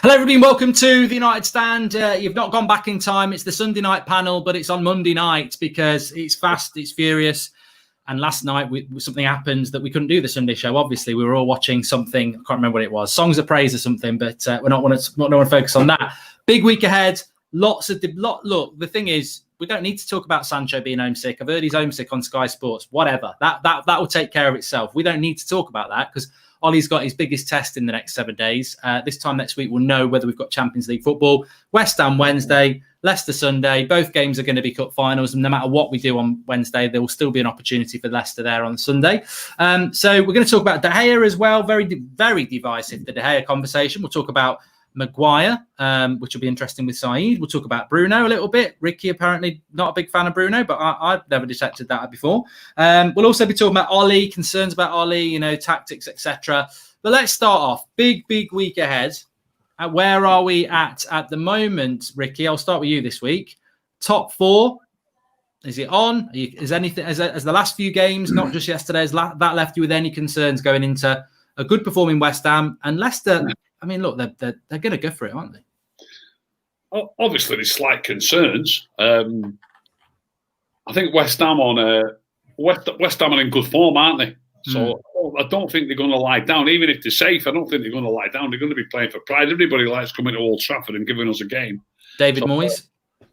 Hello, everybody, and welcome to the United Stand. You've not gone back in time. It's the Sunday night panel, but it's on Monday night because it's fast, it's furious. And last night, something happened that we couldn't do the Sunday show. Obviously, we were all watching something. I can't remember what it was. Songs of Praise or something, but we're not want to focus on that. Big week ahead. Look, the thing is, we don't need to talk about Sancho being homesick. I've heard he's homesick on Sky Sports. Whatever. That will take care of itself. We don't need to talk about that because Ollie's got his biggest test in the next 7 days. This time next week, we'll know whether we've got Champions League football. West Ham Wednesday, Leicester Sunday. Both games are going to be cup finals. And no matter what we do on Wednesday, there will still be an opportunity for Leicester there on Sunday. So we're going to talk about De Gea as well. Very, very divisive, the De Gea conversation. We'll talk about Maguire, which will be interesting with Saeed. We'll talk about Bruno a little bit. Ricky, apparently not a big fan of Bruno, but I've never detected that before. We'll also be talking about Ollie, concerns about Ollie, tactics, etc. But let's start off. Big week ahead. Where are we at the moment, Ricky? I'll start with you this week. Top four. Is it on? Is anything as the last few games, not just yesterday, has that left you with any concerns going into a good performing West Ham and Leicester? I mean, look, they're going to go for it, aren't they? Obviously, there's slight concerns. I think West Ham are in good form, aren't they? So I don't think they're going to lie down. Even if they're safe, I don't think they're going to lie down. They're going to be playing for pride. Everybody likes coming to Old Trafford and giving us a game. David Moyes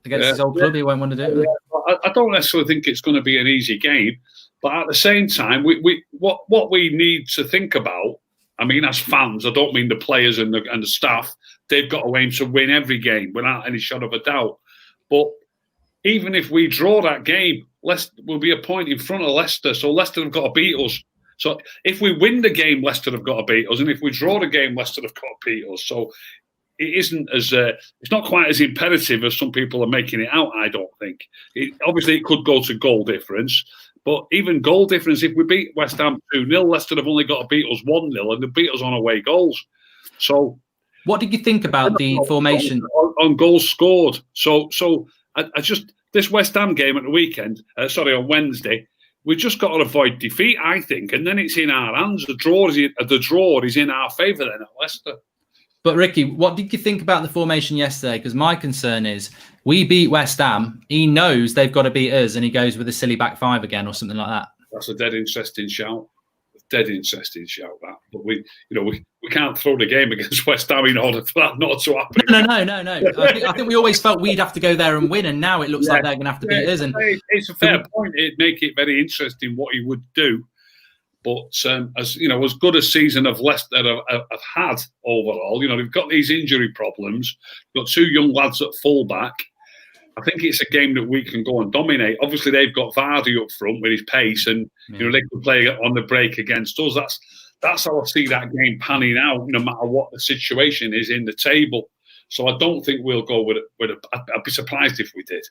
against his old club, he won't want to do it. I don't necessarily think it's going to be an easy game, but at the same time, what we need to think about. I mean, as fans, I don't mean the players and the staff. They've got to aim to win every game without any shadow of a doubt. But even if we draw that game, Leicester will be a point in front of Leicester. So Leicester have got to beat us. So if we win the game, Leicester have got to beat us. And if we draw the game, Leicester have got to beat us. So it isn't as it's not quite as imperative as some people are making it out, I don't think. Obviously, it could go to goal difference. But even goal difference, if we beat West Ham 2-0, Leicester have only got to beat us 1-0 and they beat us on away goals. So, what did you think about the formation? On goals scored. So I just, this West Ham game at the weekend, on Wednesday, we just got to avoid defeat, I think. And then it's in our hands. The draw is in our favour then at Leicester. But Ricky, what did you think about the formation yesterday? Because my concern is we beat West Ham. He knows they've got to beat us, and he goes with a silly back five again or something like that. That's a dead interesting shout. That. But we can't throw the game against West Ham in order for that not to happen. No. I think we always felt we'd have to go there and win, and now it looks like they're going to have to beat us. And it's a fair point. It'd make it very interesting what he would do. But as good a season of Leicester have had overall, they've got these injury problems. They've got two young lads at fullback. I think it's a game that we can go and dominate. Obviously, they've got Vardy up front with his pace, and they can play on the break against us. That's how I see that game panning out, no matter what the situation is in the table. So I don't think we'll go with it. I'd be surprised if we did.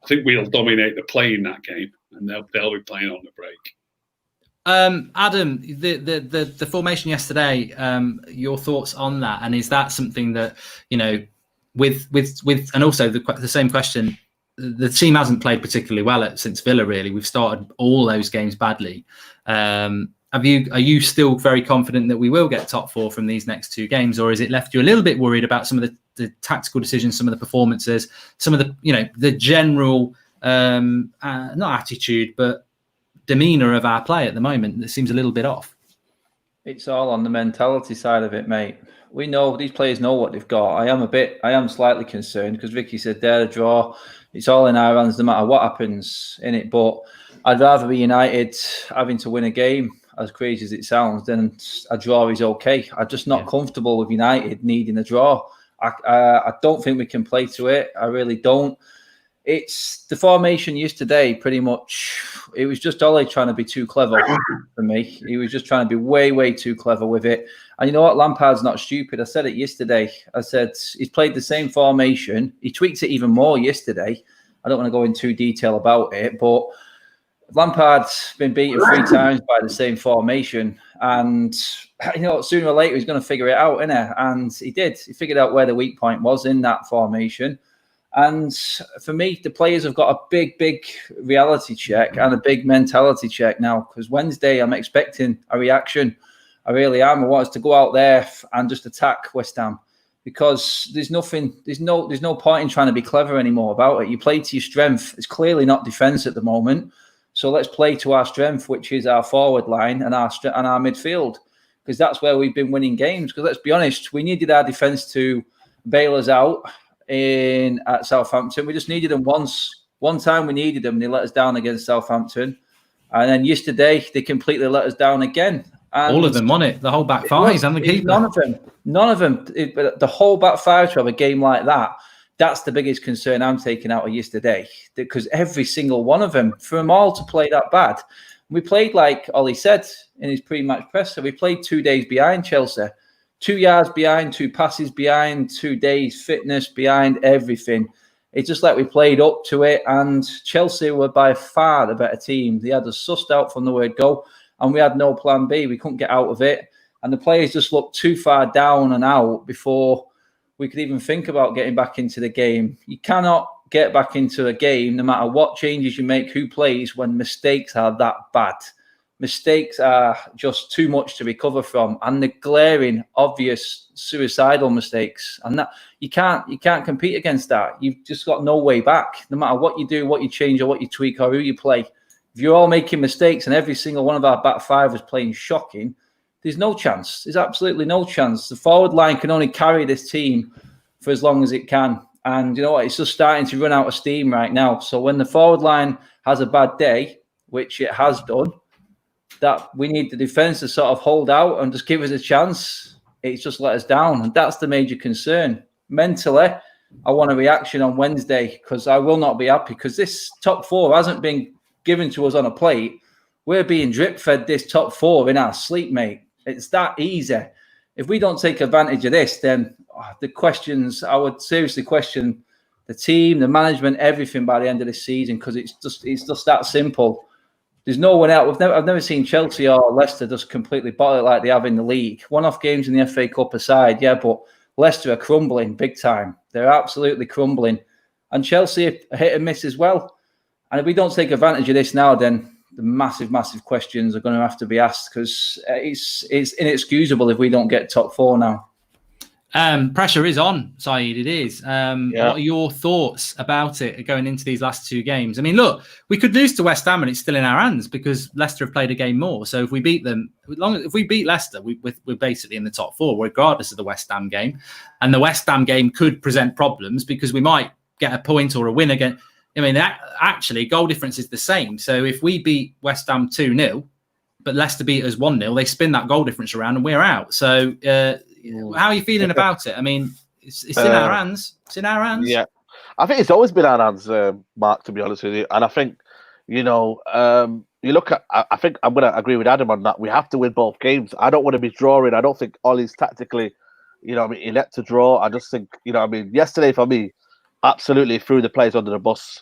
I think we'll dominate the play in that game, and they'll be playing on the break. Adam, the formation yesterday, your thoughts on that, and is that something that with and also the same question, the team hasn't played particularly well since Villa. Really, we've started all those games badly. Are you still very confident that we will get top four from these next two games, or has it left you a little bit worried about some of the tactical decisions, some of the performances, some of the general not attitude but demeanour of our play at the moment that seems a little bit off? It's all on the mentality side of it, mate. We know these players know what they've got. I am slightly concerned because Ricky said they're a draw. It's all in our hands no matter what happens in it. But I'd rather be United having to win a game, as crazy as it sounds, than a draw is okay. I'm just not comfortable with United needing a draw. I don't think we can play to it. I really don't. It's the formation yesterday, pretty much. It was just Ollie trying to be too clever for me. He was just trying to be way too clever with it. And you know what? Lampard's not stupid. I said it yesterday. I said he's played the same formation. He tweaked it even more yesterday. I don't want to go into detail about it, but Lampard's been beaten 3 times by the same formation. And, sooner or later he's going to figure it out, innit? And he did. He figured out where the weak point was in that formation. And for me, the players have got a big reality check and a big mentality check now, because Wednesday I'm expecting a reaction. I really am. I want us to go out there and just attack West Ham. because there's no point in trying to be clever anymore about it. You play to your strength. It's clearly not defence at the moment. So let's play to our strength, which is our forward line and our midfield, because that's where we've been winning games. Because let's be honest, we needed our defence to bail us out at Southampton. We just needed them once. One time we needed them, and they let us down against Southampton. And then yesterday, they completely let us down again. And all of them, wasn't it? The whole back five and the keeper. None of them. The whole back five to have a game like that, that's the biggest concern I'm taking out of yesterday. Because every single one of them, for them all to play that bad. We played, like Ollie said in his pre-match presser, we played 2 days behind Chelsea. 2 yards behind, 2 passes behind, 2 days fitness behind, everything. It's just like we played up to it, and Chelsea were by far the better team. They had us sussed out from the word go, and we had no plan B. We couldn't get out of it, and the players just looked too far down and out before we could even think about getting back into the game. You cannot get back into a game, no matter what changes you make, who plays, when mistakes are that bad. Mistakes are just too much to recover from, and the glaring, obvious, suicidal mistakes. And that you can't compete against that. You've just got no way back. No matter what you do, what you change, or what you tweak, or who you play. If you're all making mistakes, and every single one of our back five was playing shocking, there's no chance. There's absolutely no chance. The forward line can only carry this team for as long as it can. And you know what? It's just starting to run out of steam right now. So when the forward line has a bad day, which it has done, that we need the defence to sort of hold out and just give us a chance. It's just let us down. And that's the major concern. Mentally, I want a reaction on Wednesday, because I will not be happy, because this top four hasn't been given to us on a plate. We're being drip fed this top four in our sleep, mate. It's that easy. If we don't take advantage of this, then the questions, I would seriously question the team, the management, everything by the end of this season, because it's just that simple. There's no one else. I've never seen Chelsea or Leicester just completely bottle it like they have in the league. One-off games in the FA Cup aside, yeah, but Leicester are crumbling big time. They're absolutely crumbling. And Chelsea are hit and miss as well. And if we don't take advantage of this now, then the massive, massive questions are going to have to be asked, because it's inexcusable if we don't get top four now. Pressure is on, Saeed. It is. What are your thoughts about it going into these last 2 games? I mean, look, we could lose to West Ham and it's still in our hands, because Leicester have played a game more. So if we beat them, if we beat Leicester, we're basically in the top 4, regardless of the West Ham game. And the West Ham game could present problems, because we might get a point or a win again. I mean, actually, goal difference is the same. So if we beat West Ham 2-0, but Leicester beat us 1-0, they spin that goal difference around and we're out. So how are you feeling about it? I mean, it's in our hands. It's in our hands. Yeah. I think it's always been our hands, Mark, to be honest with you. And I think, you look at, I think I'm going to agree with Adam on that. We have to win both games. I don't want to be drawing. I don't think Ollie's tactically, inept to draw. I just think, yesterday for me, absolutely threw the players under the bus.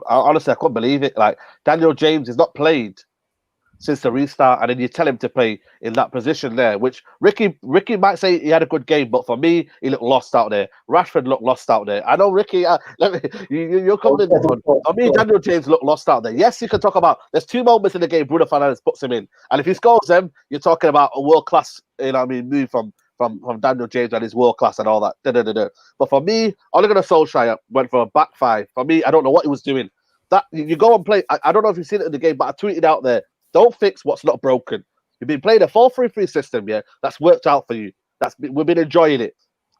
Honestly, I couldn't believe it. Like, Daniel James has not played since the restart, and then you tell him to play in that position there, which Ricky might say he had a good game, but for me, he looked lost out there. Rashford looked lost out there. I know, Ricky, you're coming in. For me, Daniel James looked lost out there. Yes, you can talk about, there's 2 moments in the game Bruno Fernandes puts him in, and if he scores them, you're talking about a world-class, move from Daniel James and his world class and all that. But for me, Ole Gunnar Solskjaer went for a back 5. For me, I don't know what he was doing. That you go and play. I don't know if you've seen it in the game, but I tweeted out there: don't fix what's not broken. You've been playing a 4-3-3 system, yeah. That's worked out for you. We've been enjoying it.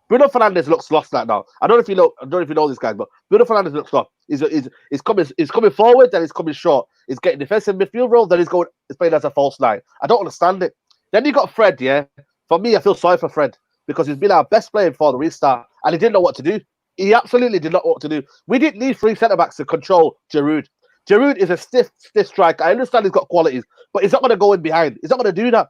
Bruno Fernandes looks lost right now. I don't know if you know this guy, but Bruno Fernandes looks lost. He's coming forward, then he's coming short. He's getting defensive midfield role, then he's playing as a false 9. I don't understand it. Then you got Fred, yeah. For me, I feel sorry for Fred, because he's been our best player for the restart, and he didn't know what to do. He absolutely did not know what to do. We didn't need 3 centre-backs to control Giroud. Giroud is a stiff striker. I understand he's got qualities, but he's not going to go in behind. He's not going to do that.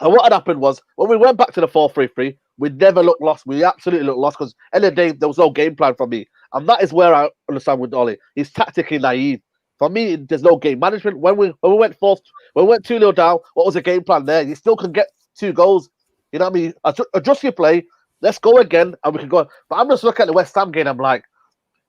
And what had happened was, when we went back to the 4-3-3, we never looked lost. We absolutely looked lost, because at the end of the day, there was no game plan for me. And that is where I understand with Ollie. He's tactically naive. For me, there's no game management. When we went 2-0 down, what was the game plan there? You still can get 2 goals. You know what I mean? Adjust your play. Let's go again, and we can go. But I'm just looking at the West Ham game. I'm like,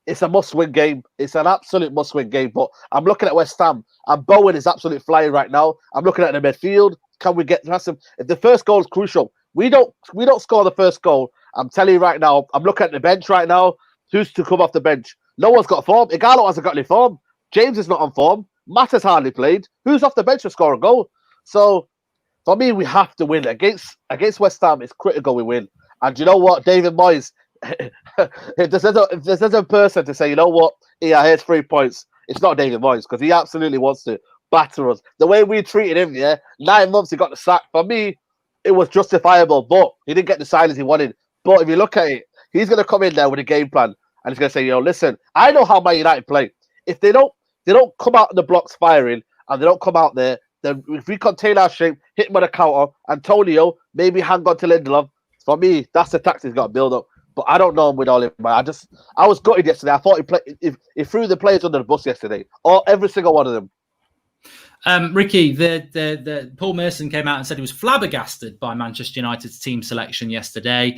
it's a must-win game. It's an absolute must-win game. But I'm looking at West Ham, and Bowen is absolutely flying right now. I'm looking at the midfield. Can we get past him? If the first goal is crucial, we don't score the first goal, I'm telling you right now, I'm looking at the bench right now. Who's to come off the bench? No one's got form. Igalo hasn't got any form. James is not on form. Matt has hardly played. Who's off the bench to score a goal? So, for me, we have to win. Against West Ham, it's critical we win. And you know what? David Moyes, if there's a person to say, you know what? Yeah, here's 3 points. It's not David Moyes, because he absolutely wants to batter us. The way we treated him, 9 months he got the sack. For me, it was justifiable, but he didn't get the silence he wanted. But if you look at it, he's going to come in there with a game plan, and he's going to say, listen, I know how Man United play. If they don't come out in the blocks firing, and they don't come out there, then if we contain our shape, hit him with a counter, Antonio, maybe hang on to Lindelof. For me, that's the tactics he's got to build up. But I don't know him with all him. I was gutted yesterday. I thought he threw the players under the bus yesterday. Every single one of them. Ricky, the Paul Merson came out and said he was flabbergasted by Manchester United's team selection yesterday,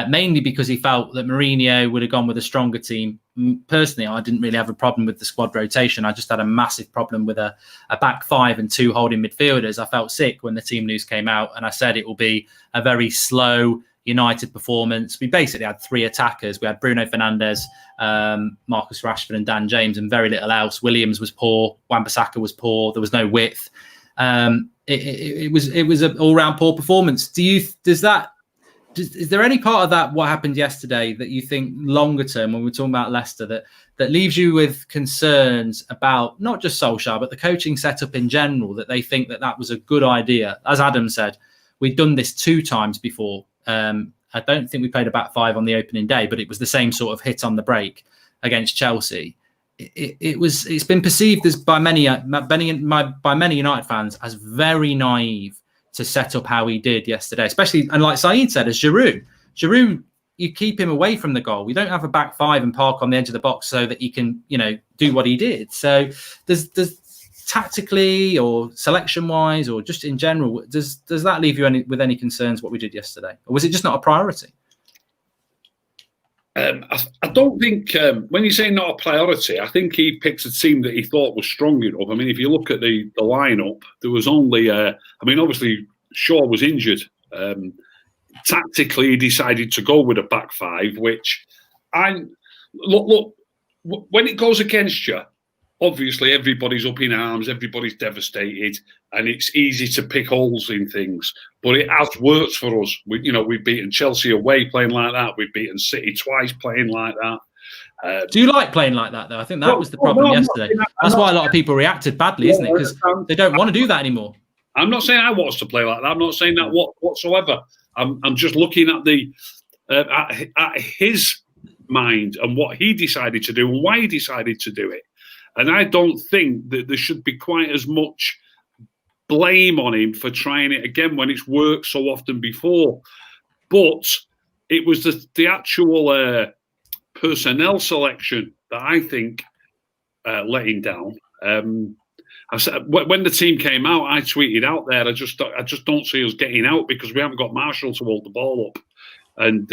mainly because he felt that Mourinho would have gone with a stronger team. Personally, I didn't really have a problem with the squad rotation. I just had a massive problem with a back five and 2 holding midfielders. I felt sick when the team news came out, and I said it will be a very slow United performance. We basically had 3 attackers. We had Bruno Fernandes, Marcus Rashford and Dan James, and very little else. Williams was poor. Wan-Bissaka was poor. There was no width. It was an all-round poor performance. Is there any part of that, what happened yesterday, that you think longer term, when we're talking about Leicester, that leaves you with concerns about not just Solskjaer, but the coaching setup in general, that they think that was a good idea? As Adam said, we've done this 2 times before. I don't think we played a back 5 on the opening day, but it was the same sort of hit on the break against Chelsea. It's been perceived as by many United fans as very naive to set up how he did yesterday, especially, and like Saeed said, as Giroud, you keep him away from the goal. We don't have a back 5 and park on the edge of the box so that he can, do what he did. So there's tactically or selection wise or just in general, does that leave you with any concerns what we did yesterday, or was it just not a priority? I don't think when you say not a priority, I think he picked a team that he thought was strong enough. I mean, if you look at the lineup, there was only obviously Shaw was injured. Tactically, he decided to go with a back 5, which look when it goes against you, obviously, everybody's up in arms, everybody's devastated, and it's easy to pick holes in things. But it has worked for us. We've beaten Chelsea away playing like that. We've beaten City twice playing like that. Do you like playing like that, though? I think that was the problem yesterday. That's why a lot of people reacted badly, isn't it? Because they don't want to do that anymore. I'm not saying I want us to play like that. I'm not saying that whatsoever. I'm just looking at at his mind and what he decided to do and why he decided to do it. And I don't think that there should be quite as much blame on him for trying it again when it's worked so often before. But it was the actual personnel selection that I think let him down. I said, when the team came out, I tweeted out there, I just don't see us getting out because we haven't got Marshall to hold the ball up. And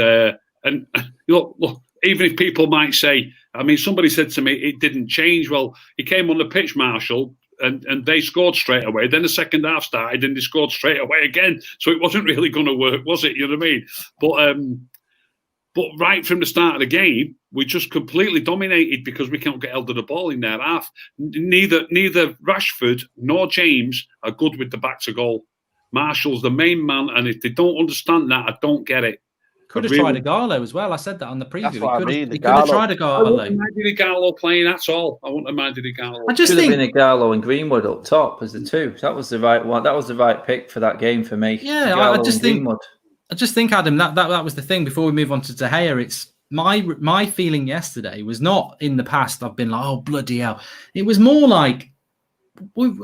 look, even if people might say, somebody said to me, it didn't change. Well, he came on the pitch, Marshall, and they scored straight away. Then the second half started and they scored straight away again. So it wasn't really going to work, was it? You know what I mean? But right from the start of the game, we just completely dominated because we can't get held to the ball in their half. Neither Rashford nor James are good with the back to goal. Marshall's the main man, and if they don't understand that, I don't get it. Could have tried Igalo as well. I said that on the preview. That's what I mean. He could have tried Igalo. I wouldn't have minded Igalo playing at all. I wouldn't have minded Igalo. I just think been Igalo and Greenwood up top as the 2. That was the right one. That was the right pick for that game for me. Yeah, I just think, Adam, that was the thing. Before we move on to De Gea, it's my feeling yesterday was not in the past. I've been like, oh bloody hell. It was more like,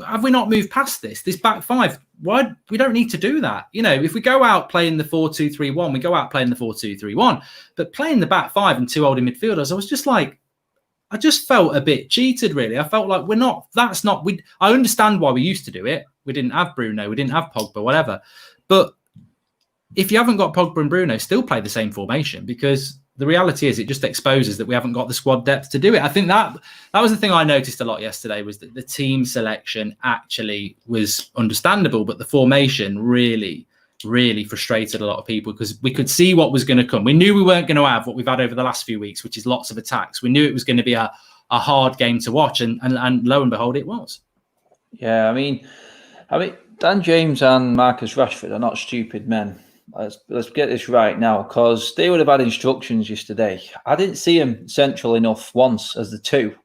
have we not moved past this back 5? Why we don't need to do that? If we go out playing the 4-2-3-1, we go out playing the 4-2-3-1. But playing the back 5 and 2 holding midfielders, I was just like, I just felt a bit cheated. Really, I felt like we're not. That's not. I understand why we used to do it. We didn't have Bruno, we didn't have Pogba, whatever. But if you haven't got Pogba and Bruno, still play the same formation, because the reality is it just exposes that we haven't got the squad depth to do it. I think that was the thing I noticed a lot yesterday, was that the team selection actually was understandable, but the formation really really frustrated a lot of people because we could see what was going to come. We knew we weren't going to have what we've had over the last few weeks, which is lots of attacks. We knew it was going to be a hard game to watch, and lo and behold, it was. Yeah, I mean, Dan James and Marcus Rashford are not stupid men. Let's get this right now, because they would have had instructions yesterday. I didn't see them central enough once as the two.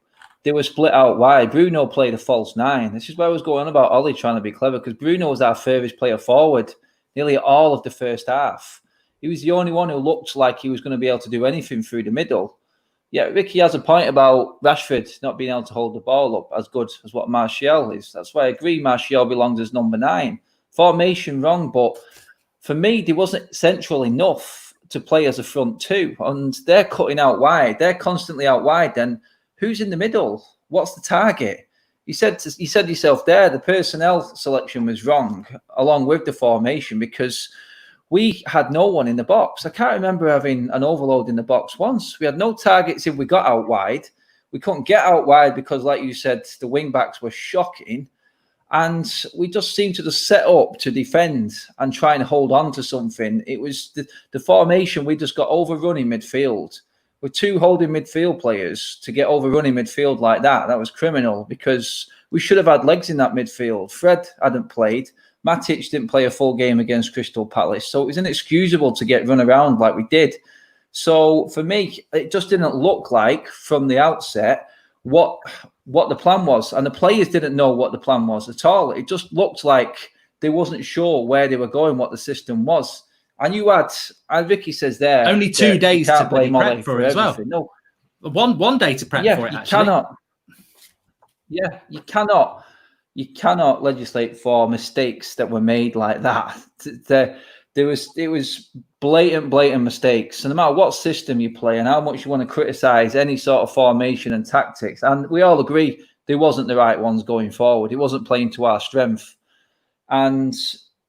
They were split out wide. Bruno played a false 9. This is where I was going on about Ollie trying to be clever, because Bruno was our furthest player forward nearly all of the first half. He was the only one who looked like he was going to be able to do anything through the middle. Yeah, Ricky has a point about Rashford not being able to hold the ball up as good as what Martial is. That's why I agree Martial belongs as number 9. Formation wrong, but for me, they wasn't central enough to play as a front two. And they're cutting out wide. They're constantly out wide. Then who's in the middle? What's the target? You said yourself there, the personnel selection was wrong, along with the formation, because we had no one in the box. I can't remember having an overload in the box once. We had no targets if we got out wide. We couldn't get out wide because, like you said, the wing backs were shocking. And we just seemed to just set up to defend and try and hold on to something. It was the formation. We just got overrun in midfield. With 2 holding midfield players to get overrun in midfield like that, that was criminal, because we should have had legs in that midfield. Fred hadn't played. Matic didn't play a full game against Crystal Palace. So it was inexcusable to get run around like we did. So for me, it just didn't look like from the outset what the plan was. And the players didn't know what the plan was at all. It just looked like they wasn't sure where they were going, what the system was. And you had, and Vicky says there, only 2 days to blame prep for it as well. No, one day to prep for it. You cannot legislate for mistakes that were made like that. It was blatant mistakes. And no matter what system you play and how much you want to criticize any sort of formation and tactics, and we all agree they wasn't the right ones going forward. It wasn't playing to our strength, and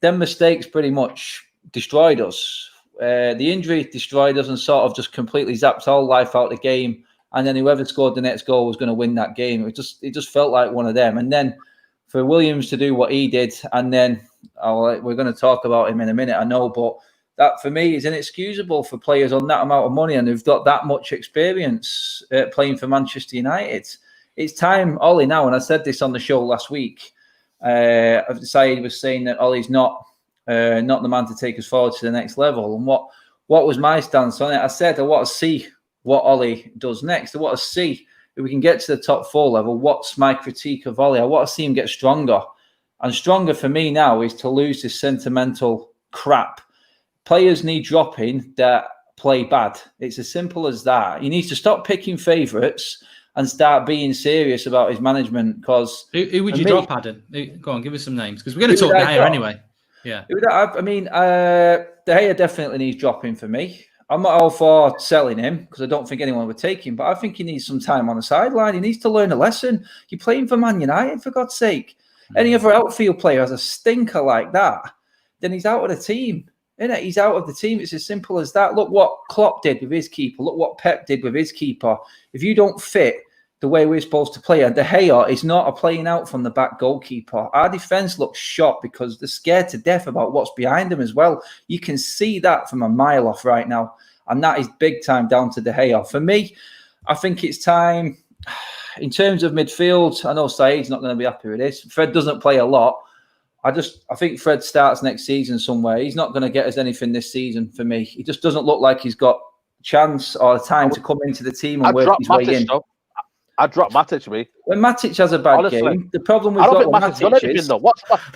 them mistakes pretty much destroyed us. The injury destroyed us and sort of just completely zapped all life out of the game. And then whoever scored the next goal was going to win that game. It just felt like one of them. And then for Williams to do what he did, and then we're going to talk about him in a minute, I know, but that for me is inexcusable for players on that amount of money and who've got that much experience playing for Manchester United. It's time, Ollie, now, and I said this on the show last week. I've decided was saying that Ollie's not the man to take us forward to the next level. And what was my stance on it? I said I want to see what Ollie does next. I want to see if we can get to the top 4 level. What's my critique of Ollie? I want to see him get stronger. And stronger for me now is to lose this sentimental crap. Players need dropping that play bad. It's as simple as that. He needs to stop picking favourites and start being serious about his management. Because who would you drop, Adam? Go on, give us some names, because we're going to talk De Gea anyway. Yeah, I mean, De Gea definitely needs dropping for me. I'm not all for selling him because I don't think anyone would take him, but I think he needs some time on the sideline. He needs to learn a lesson. You're playing for Man United, for God's sake. Any other outfield player has a stinker like that, then he's out of the team. Innit? He's out of the team. It's as simple as that. Look what Klopp did with his keeper. Look what Pep did with his keeper. If you don't fit the way we're supposed to play, and De Gea is not a playing out from the back goalkeeper. Our defence looks shot because they're scared to death about what's behind them as well. You can see that from a mile off right now, and that is big time down to De Gea. For me, I think it's time, in terms of midfield, I know Saeed's not going to be happy with this. Fred doesn't play a lot. I think Fred starts next season somewhere. He's not going to get us anything this season for me. He just doesn't look like he's got a chance or time to come into the team and work his way in. I'd drop Matic, me. When Matic has a bad game, the problem we've got with Matic is...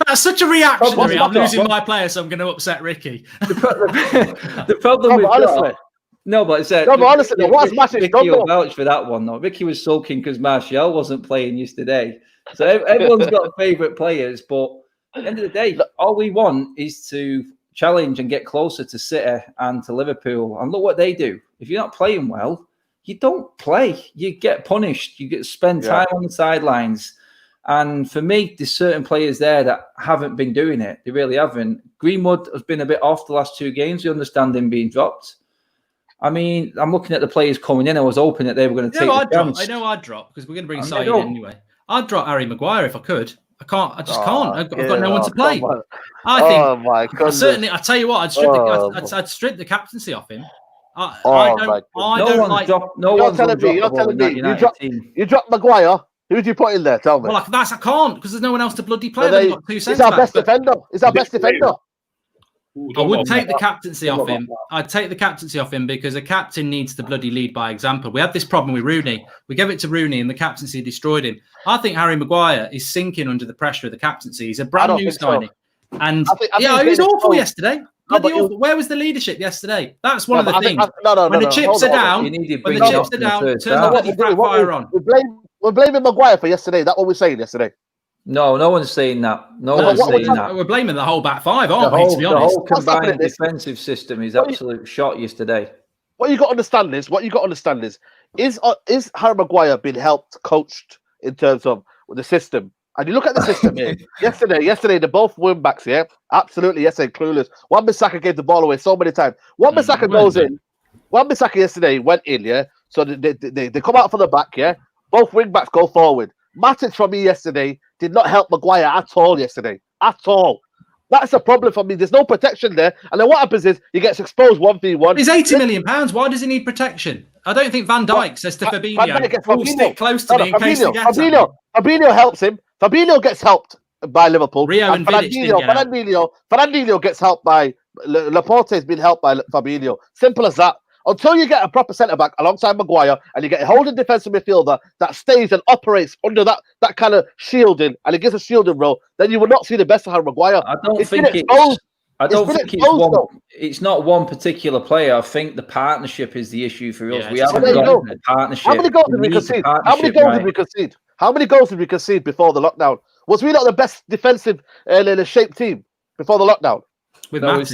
That's such a reactionary. I'm losing my player, so I'm going to upset Ricky. The problem we've got... No, but it's... honestly, what's Matic Ricky will vouch for that one, though. Ricky was sulking because Martial wasn't playing yesterday. So everyone's got favourite players, but at the end of the day, all we want is to challenge and get closer to City and to Liverpool. And look what they do. If you're not playing well, you don't play. You get punished. You get to spend time on the sidelines. And for me, there's certain players there that haven't been doing it. They really haven't. Greenwood has been a bit off the last 2 games. We understand him being dropped. I mean, I'm looking at the players coming in. I was hoping that they were going to take the chance. I know I'd drop because we're going to bring Saeed in anyway. I'd drop Harry Maguire if I could. I can't. I just can't. I've got no one to play. Come on. I think. Oh my goodness. Certainly, I tell you what, I'd strip the captaincy off him. I don't like. No one's telling me. You dropped Maguire. Who did you put in there? Tell me. Well, I can't because there's no one else to bloody play. Well, he's our best defender. He's our best defender. I would take the captaincy off him. I'd take the captaincy off him because a captain needs to bloody lead by example. We had this problem with Rooney. We gave it to Rooney and the captaincy destroyed him. I think Harry Maguire is sinking under the pressure of the captaincy. He's a brand new signing. So. And he was awful yesterday. Awful. Where was the leadership yesterday? That's one of the things. When the chips are down, turn the bloody crap fire on. We're blaming Maguire for yesterday. That's what we're saying yesterday. No one's saying that. No one's saying that. We're blaming the whole back five, aren't we? To be honest, the whole combined defensive system is absolute shot yesterday. What you got to understand is Harry Maguire being helped, coached in terms of the system? And you look at the system here. Yesterday, they're both wing backs. Yeah, absolutely. Yesterday, clueless. Wan-Bissaka gave the ball away so many times. Wan-Bissaka goes in. Wan-Bissaka yesterday went in. Yeah, so they come out from the back. Yeah, both wing backs go forward. Matic for me yesterday did not help Maguire at all yesterday. At all. That's a problem for me. There's no protection there. And then what happens is he gets exposed 1v1. He's £80 million. Why does he need protection? I don't think Van Dijk says to Fabinho, stick close to me in case he gets Fabinho helps him. Fabinho gets helped by Liverpool. Rio and Fernandinho gets helped by Laporte has been helped by Fabinho. Simple as that. Until you get a proper centre-back alongside Maguire and you get a holding defensive midfielder that stays and operates under that kind of shielding and it gives a shielding role, then you will not see the best of Harry Maguire. I don't think it's not one particular player. I think the partnership is the issue for us. We haven't got a partnership. How many goals did we concede? How many goals did we concede before the lockdown? Was we not the best defensive shaped team before the lockdown? We're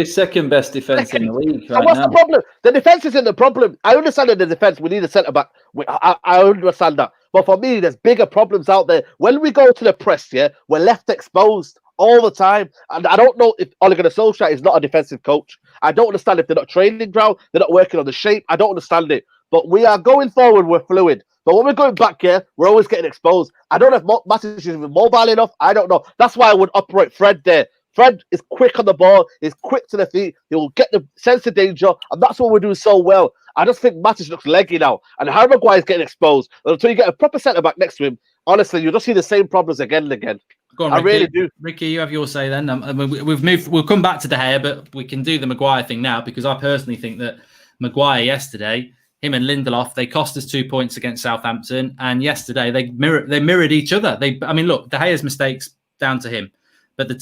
second best defence in the league. Right, what's the problem? The defence isn't the problem. I understand in the defence we need a centre back. I understand that. But for me, there's bigger problems out there. When we go to the press, we're left exposed all the time. And I don't know if Ole Gunnar Solskjaer is not a defensive coach. I don't understand if they're not training ground, they're not working on the shape. I don't understand it. But we are going forward, we're fluid. But when we're going back here, we're always getting exposed. I don't know if Matic is even mobile enough. I don't know. That's why I would operate Fred there. Fred is quick on the ball. He's quick to the feet. He will get the sense of danger. And that's what we're doing so well. I just think Matic looks leggy now. And Harry Maguire is getting exposed. And until you get a proper centre-back next to him, honestly, you'll just see the same problems again and again. Go on, Ricky. I really do. Ricky, you have your say then. We'll come back to De Gea, but we can do the Maguire thing now because I personally think that Maguire yesterday, him and Lindelof, they cost us 2 points against Southampton. And yesterday, they mirrored each other. Look, De Gea's mistakes down to him. But the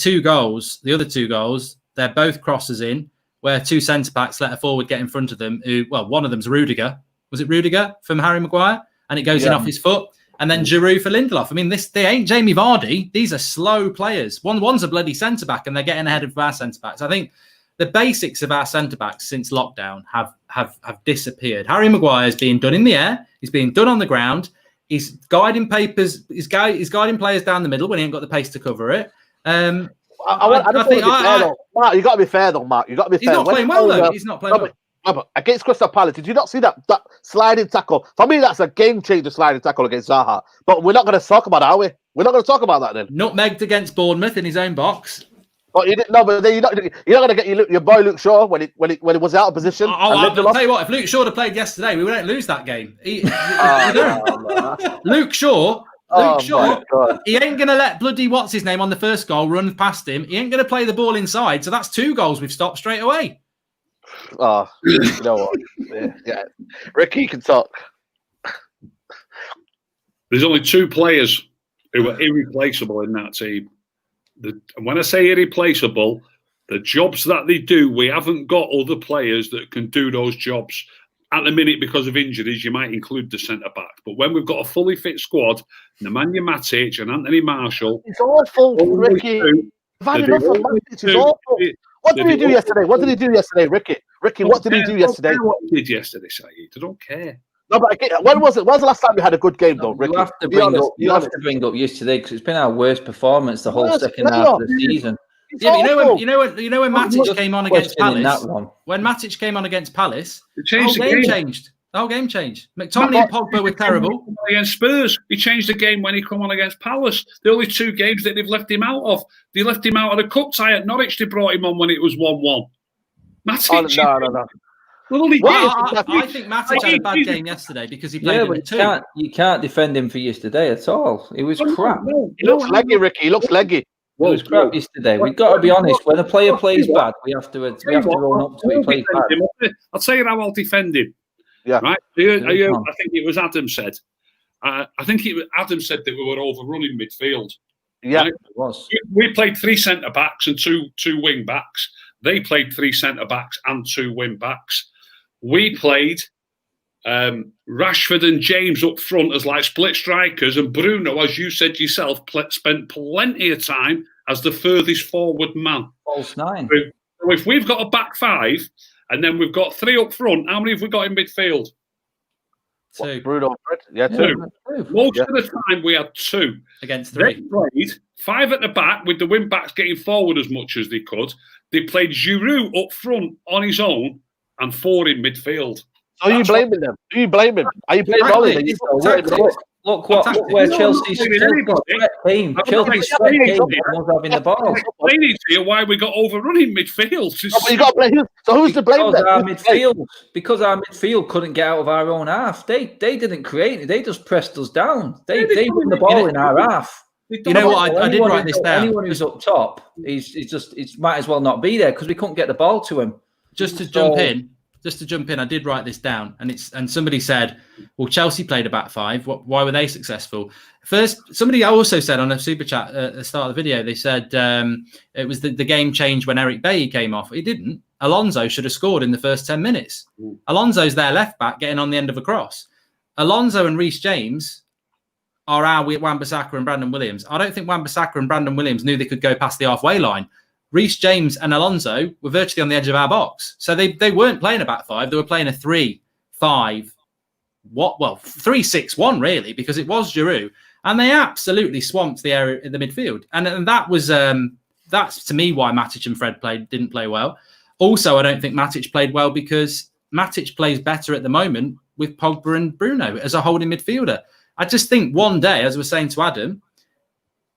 other two goals, they're both crosses in, where two centre-backs let a forward get in front of them. One of them's Rudiger. Was it Rudiger from Harry Maguire? And it goes in off his foot. And then Giroud for Lindelof. I mean, they ain't Jamie Vardy. These are slow players. One's a bloody centre-back, and they're getting ahead of our centre-backs. I think the basics of our centre-backs since lockdown have disappeared. Harry Maguire is being done in the air. He's being done on the ground. He's guiding players down the middle when he ain't got the pace to cover it. Mark, you got to be fair though, Mark. You got to be fair. He's not playing well though. He's not playing well. Against Crystal Palace, did you not see that sliding tackle? For me, that's a game changer sliding tackle against Zaha. But we're not going to talk about it, are we? We're not going to talk about that then. Nutmegged against Bournemouth in his own box. But you didn't know. But you're not going to get your boy Luke Shaw when he was out of position. I'll tell you what. If Luke Shaw had played yesterday, we wouldn't lose that game. Luke Shaw. He ain't going to let bloody what's his name on the first goal run past him. He ain't going to play the ball inside. So that's 2 goals we've stopped straight away. Oh, you know what? Yeah. Ricky can talk. There's only 2 players who are irreplaceable in that team. And when I say irreplaceable, the jobs that they do, we haven't got other players that can do those jobs. At the minute, because of injuries, you might include the centre-back. But when we've got a fully fit squad, Nemanja Matic and Anthony Martial... It's awful, Ricky. I've had enough of Matic. It's awful. What did he do yesterday? Ricky? Ricky, what did he do yesterday? What he did yesterday, Saeed. I don't care. No, but when was it? When was the last time we had a good game, though, Ricky? You have to bring up yesterday because it's been our worst performance the whole second half of the season. Yeah, but you know when Matic came on against Palace. When Matic came on against Palace, the whole game changed. The whole game changed. McTominay and Pogba were terrible. Against Spurs. He changed the game when he come on against Palace. The only 2 games that they've left him out of. They left him out of the cup tie at Norwich. They brought him on when it was 1-1. Matic. No. Well, I think Matic had a bad game yesterday because he played in the 2. You can't defend him for yesterday at all. It was crap. He looks leggy, Ricky. He looks leggy. It was crap yesterday. We've got to be honest. When a player plays bad, we have to own up to it. He plays bad. I'll tell you how I'll defend him. Yeah. Right. I think it was Adam said. Adam said that we were overrunning midfield. Yeah, right? It was. We played 3 centre backs and two wing backs. They played 3 centre backs and 2 wing backs. We played Rashford and James up front as like split strikers, and Bruno, as you said yourself, spent plenty of time as the furthest forward man. False 9. So if we've got a back 5 and then we've got 3 up front, how many have we got in midfield? 2. Bruno, yeah, 2. Most of the time we had 2 against 3. They played 5 at the back with the wing backs getting forward as much as they could. They played Giroud up front on his own and 4 in midfield. So are you blaming them? Do you blame him? Are you blaming Ollie? Look where Chelsea's threat came. Chelsea's threat came was having the ball. I need to hear why we got overrun in midfield. But you got to blame. So who's to blame? Because our midfield couldn't get out of our own half. They didn't create it. They just pressed us down. They won the ball in our half. You know what? I did write this down. Anyone who's up top, he's might as well not be there because we couldn't get the ball to him. Just to jump in, I did write this down, and somebody said, "Well, Chelsea played a back 5. Why were they successful?" First, somebody also said on a super chat at the start of the video, they said it was the game changed when Eric Bailly came off. It didn't. Alonso should have scored in the first 10 minutes. Alonso's their left back getting on the end of a cross. Alonso and Reece James are our Wan-Bissaka and Brandon Williams. I don't think Wan-Bissaka and Brandon Williams knew they could go past the halfway line. Reece James and Alonso were virtually on the edge of our box. So they weren't playing a back 5. They were playing a 3-5. 3-6-1, really, because it was Giroud. And they absolutely swamped the area in the midfield. And that was that's, to me, why Matic and Fred didn't play well. Also, I don't think Matic played well because Matic plays better at the moment with Pogba and Bruno as a holding midfielder. I just think one day, as I was saying to Adam,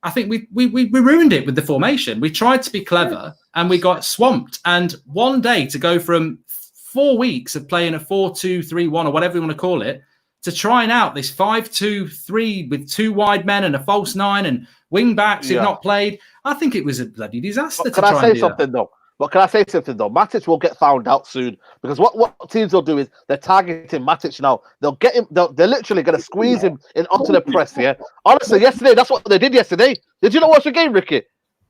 I think we ruined it with the formation. We tried to be clever and we got swamped. And one day to go from 4 weeks of playing a 4-2-3-1 or whatever you want to call it, to trying out this 5-2-3 with 2 wide men and a false 9 and wing backs who've not played. I think it was a bloody disaster. Can I say something though? Matic will get found out soon because what teams will do is they're targeting Matic now. They'll get him. They're literally going to squeeze him in onto the press. Yeah, honestly, yesterday that's what they did yesterday. Did you not watch the game, Ricky?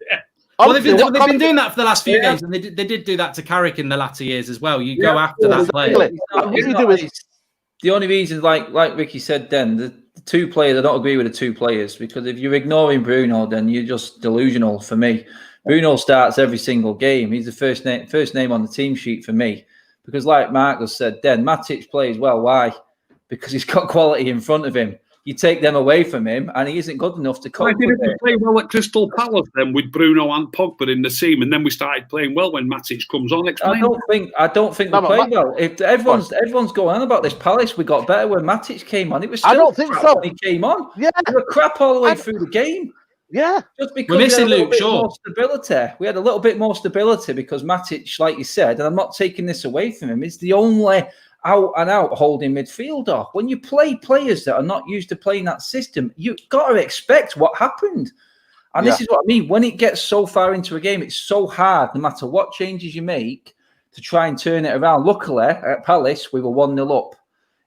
Yeah. Honestly, they've been doing that for the last few games, and they did do that to Carrick in the latter years as well. You go after that player. The only reason, like Ricky said, then the 2 players. I don't agree with the 2 players because if you're ignoring Bruno, then you're just delusional for me. Bruno starts every single game. He's the first name on the team sheet for me. Because like Marcus said then, Matic plays well. Why? Because he's got quality in front of him. You take them away from him and he isn't good enough to cope with it. Why didn't we play well at Crystal Palace then with Bruno and Pogba in the team and then we started playing well when Matic comes on? Explain. I don't think we played well. If everyone's going on about this Palace, we got better when Matic came on. It was still I don't think so. When he came on. Yeah. We were crap all the way through the game. Yeah, just because we're missing Luke Shaw. We had a little bit more stability because Matic, like you said, and I'm not taking this away from him, is the only out holding midfielder. When you play players that are not used to playing that system, you've got to expect what happened. And this is what I mean. When it gets so far into a game, it's so hard, no matter what changes you make, to try and turn it around. Luckily, at Palace, we were 1-0 up.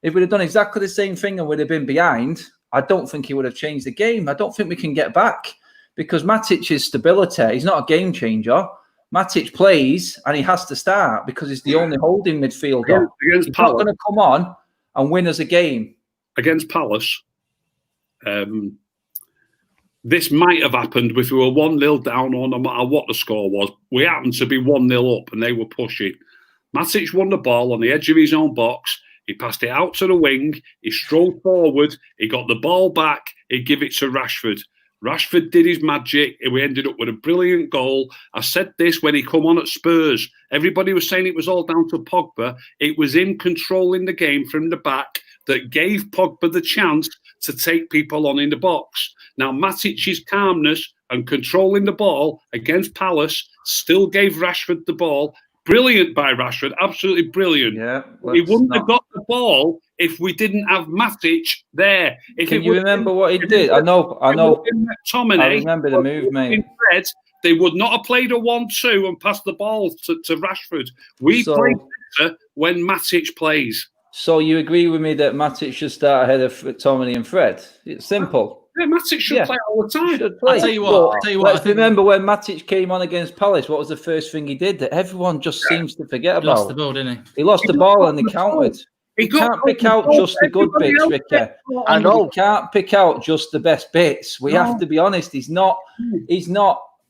If we'd have done exactly the same thing and we'd have been behind, I don't think he would have changed the game. I don't think we can get back because Matic's stability, he's not a game changer. Matic plays and he has to start because he's the only holding midfielder. He's not going to come on and win us a game. Against Palace, this might have happened if we were 1-0 down or no matter what the score was. We happened to be 1-0 up and they were pushing. Matic won the ball on the edge of his own box. He passed it out to the wing. He strolled forward. He got the ball back. He gave it to Rashford. Rashford did his magic. We ended up with a brilliant goal. I said this when he come on at Spurs. Everybody was saying it was all down to Pogba. It was him controlling the game from the back that gave Pogba the chance to take people on in the box. Now, Matic's calmness and controlling the ball against Palace still gave Rashford the ball. Brilliant by Rashford, absolutely brilliant. Yeah, he wouldn't have got the ball if we didn't have Matic there. Can you remember what he did? I know. I remember the move, mate. They would not have played a 1-2 and passed the ball to Rashford. We play better when Matic plays. So you agree with me that Matic should start ahead of Tomini and Fred? It's simple. Yeah, Matic should play all the time. I'll tell you what. Let's remember when Matic came on against Palace, what was the first thing he did that everyone just seems to forget about? He lost the ball, didn't he? He lost the ball and they countered. He can't pick out just the good bits, Ricky. I know. He can't pick out just the best bits. We have to be honest. He's not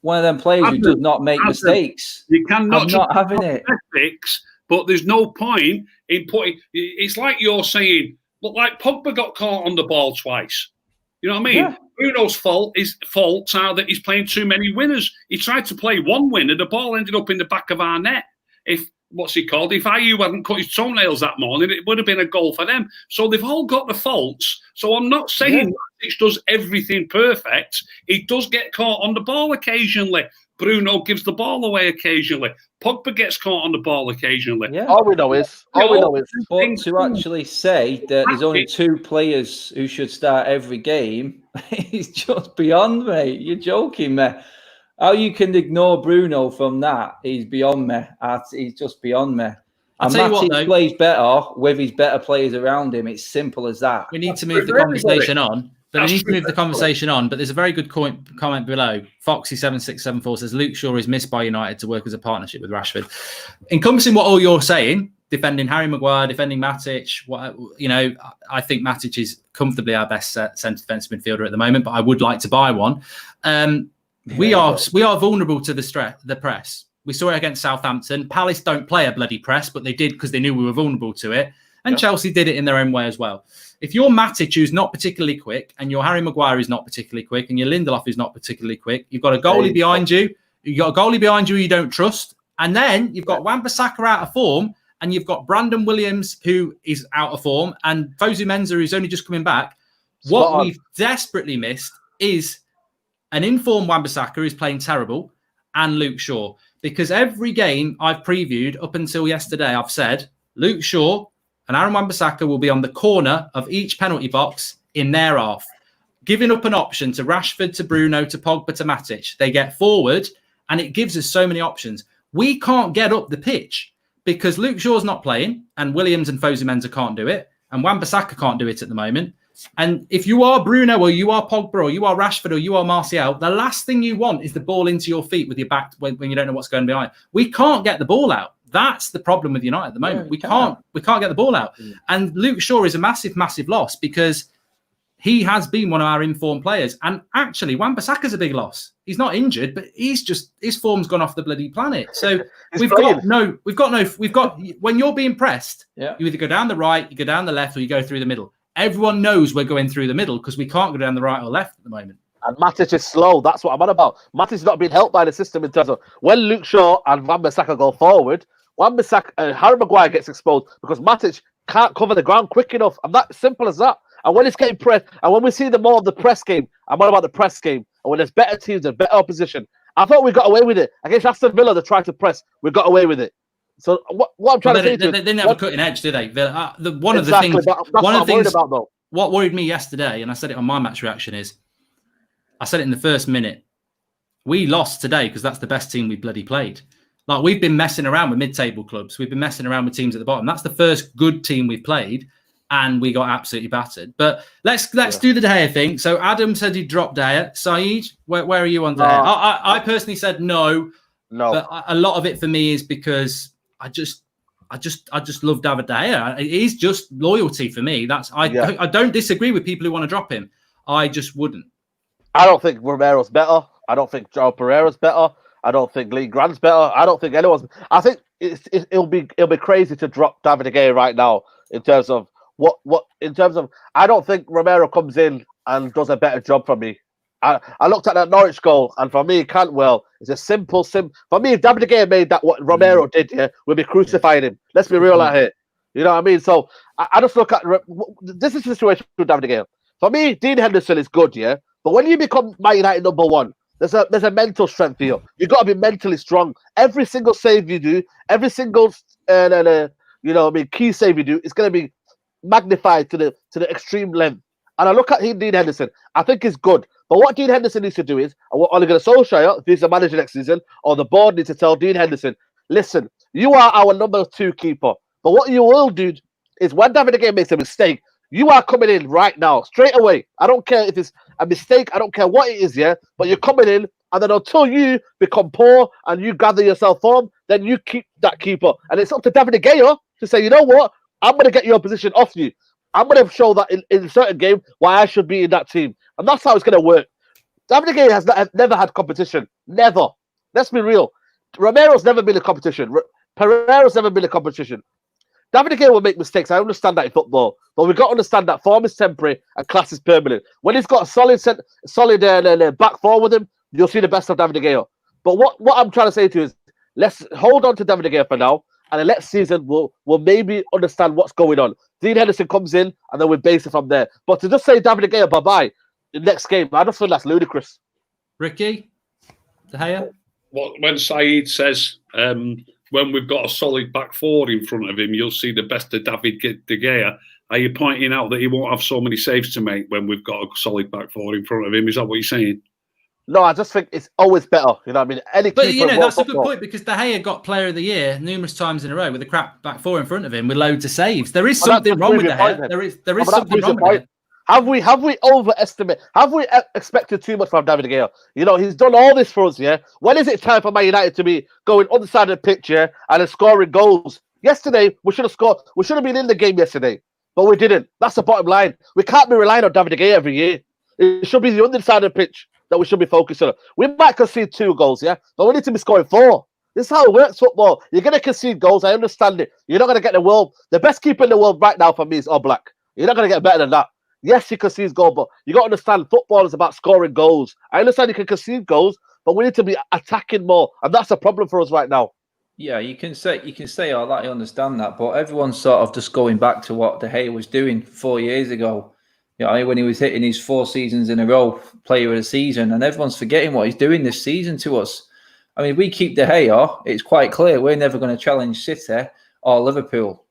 one of them players who does not make mistakes. You cannot. I'm not having it. Ethics, but there's no point in putting. It's like you're saying, but like Pogba got caught on the ball twice. You know what I mean? Yeah. Bruno's faults are that he's playing too many winners. He tried to play one winner. The ball ended up in the back of our net. If Ayew hadn't cut his toenails that morning, it would have been a goal for them. So they've all got the faults. So I'm not saying Matic does everything perfect. He does get caught on the ball occasionally. Bruno gives the ball away occasionally. Pogba gets caught on the ball occasionally. Yeah. All we know is. But to actually say that there's only 2 players who should start every game is just beyond me. You're joking, me. How you can ignore Bruno from that is beyond me. He's just beyond me. I'll tell you what, though, plays better with his better players around him. It's simple as that. We need to move the conversation on. But there's a very good comment below. Foxy7674 says Luke Shaw is missed by United to work as a partnership with Rashford. Encompassing what all you're saying, defending Harry Maguire, defending Matic, I think Matic is comfortably our best centre defensive midfielder at the moment, but I would like to buy one. We are vulnerable to the press. We saw it against Southampton. Palace don't play a bloody press, but they did because they knew we were vulnerable to it. And Chelsea did it in their own way as well. If you're Matic, who's not particularly quick, and your Harry Maguire is not particularly quick, and your Lindelof is not particularly quick, you've got a goalie behind you. You've got a goalie behind you you don't trust. And then you've got Wan-Bissaka out of form, and you've got Brandon Williams, who is out of form, and Fosu Mensah, who's only just coming back. What we've desperately missed is an informed Wan-Bissaka who's playing terrible, and Luke Shaw. Because every game I've previewed up until yesterday, I've said Luke Shaw and Aaron Wan-Bissaka will be on the corner of each penalty box in their half, giving up an option to Rashford, to Bruno, to Pogba, to Matic. They get forward, and it gives us so many options. We can't get up the pitch because Luke Shaw's not playing, and Williams and Fosu Mensah can't do it, and Wan-Bissaka can't do it at the moment. And if you are Bruno, or you are Pogba, or you are Rashford, or you are Martial, the last thing you want is the ball into your feet with your back when you don't know what's going behind. We can't get the ball out. That's the problem with United at the moment. We can't get the ball out. And Luke Shaw is a massive, massive loss because he has been one of our informed players. And actually, Wan-Bissaka's a big loss. He's not injured, but his form's gone off the bloody planet. So when you're being pressed, you either go down the right, you go down the left, or you go through the middle. Everyone knows we're going through the middle because we can't go down the right or left at the moment. And Matic is slow. That's what I'm on about. Matic is not being helped by the system in terms of when Luke Shaw and Wan-Bissaka go forward, Harry Maguire gets exposed because Matic can't cover the ground quick enough. And that's simple as that. And when it's getting pressed, and when we see the more of the press game, I'm on about the press game. And when there's better teams and better opposition, I thought we got away with it. Against Aston Villa, they tried to press. We got away with it. So what I'm trying to say they didn't have a cutting edge, did they? What worried me yesterday, and I said it on my match reaction, is I said it in the first minute. We lost today because that's the best team we bloody played. Like, we've been messing around with mid-table clubs. We've been messing around with teams at the bottom. That's the first good team we've played, and we got absolutely battered. But let's do the De Gea thing. So Adam said he'd drop De Gea. Saeed, where are you on De Gea? I personally said no. But a lot of it for me is because I just love David De Gea. It is just loyalty for me. I don't disagree with people who want to drop him. I just wouldn't. I don't think Romero's better. I don't think João Pereira's better. I don't think Lee Grant's better. I don't think anyone's. I think it'll be crazy to drop David De Gea right now in terms of I don't think Romero comes in and does a better job for me. I looked at that Norwich goal, and for me, Cantwell is a simple. For me, if David De Gea made that, what Romero did, yeah, we'll be crucifying him. Let's be real out here. You know what I mean? So I just look at this is the situation with David De Gea. For me, Dean Henderson is good, yeah. But when you become Man United #1, there's a mental strength here. You've got to be mentally strong. Every single save you do, every single key save you do, it's going to be magnified to the extreme length. And I look at Dean Henderson. I think he's good. But what Dean Henderson needs to do is, and what Ole Gunnar Solskjaer, if he's the manager next season, or the board needs to tell Dean Henderson, listen, you are our #2 keeper. But what you will do is when David De Gea makes a mistake, you are coming in right now, straight away. I don't care if it's a mistake. I don't care what it is, yeah? But you're coming in, and then until you become poor and you gather yourself form, then you keep that keeper. And it's up to David De Gea to say, you know what? I'm going to get your position off you. I'm going to show that in a certain game why I should be in that team. And that's how it's going to work. David De Gea has never had competition. Never. Let's be real. Romero's never been a competition. Pereira's never been a competition. David De Gea will make mistakes. I understand that in football. But we've got to understand that form is temporary and class is permanent. When he's got a solid back four with him, you'll see the best of David De Gea. But what I'm trying to say to you is, let's hold on to David De Gea for now. And the next season, we'll maybe understand what's going on. Dean Henderson comes in, and then we base it from there. But to just say David De Gea bye-bye the next game, I just feel that's ludicrous. Ricky? De Gea? When Saeed says, when we've got a solid back four in front of him, you'll see the best of David De Gea. Are you pointing out that he won't have so many saves to make when we've got a solid back four in front of him? Is that what you're saying? No, I just think it's always better. You know what I mean? That's a good point, because De Gea got Player of the Year numerous times in a row with a crap back four in front of him with loads of saves. There is something wrong with De Gea. There is something wrong with it. Have we overestimated? Have we expected too much from David De Gea? You know, he's done all this for us, yeah? When is it time for Man United to be going on the side of the pitch, yeah, and scoring goals? Yesterday, we should have scored. We should have been in the game yesterday, but we didn't. That's the bottom line. We can't be relying on David De Gea every year. It should be the underside of the pitch that we should be focusing on. We might concede 2 goals, yeah, but we need to be scoring 4. This is how it works, football. You're going to concede goals. I understand it. You're not going to get the best keeper in the world right now for me is Oblak. You're not going to get better than that. Yes, he concedes goals, but you got to understand football is about scoring goals. I understand you can concede goals, but we need to be attacking more, and that's a problem for us right now. Yeah, you can say all that. I understand that, but everyone's sort of just going back to what De Gea was doing 4 years ago. You know, when he was hitting his 4 seasons in a row, Player of the Season, and everyone's forgetting what he's doing this season to us. I mean, we keep De Gea, it's quite clear we're never going to challenge City or Liverpool.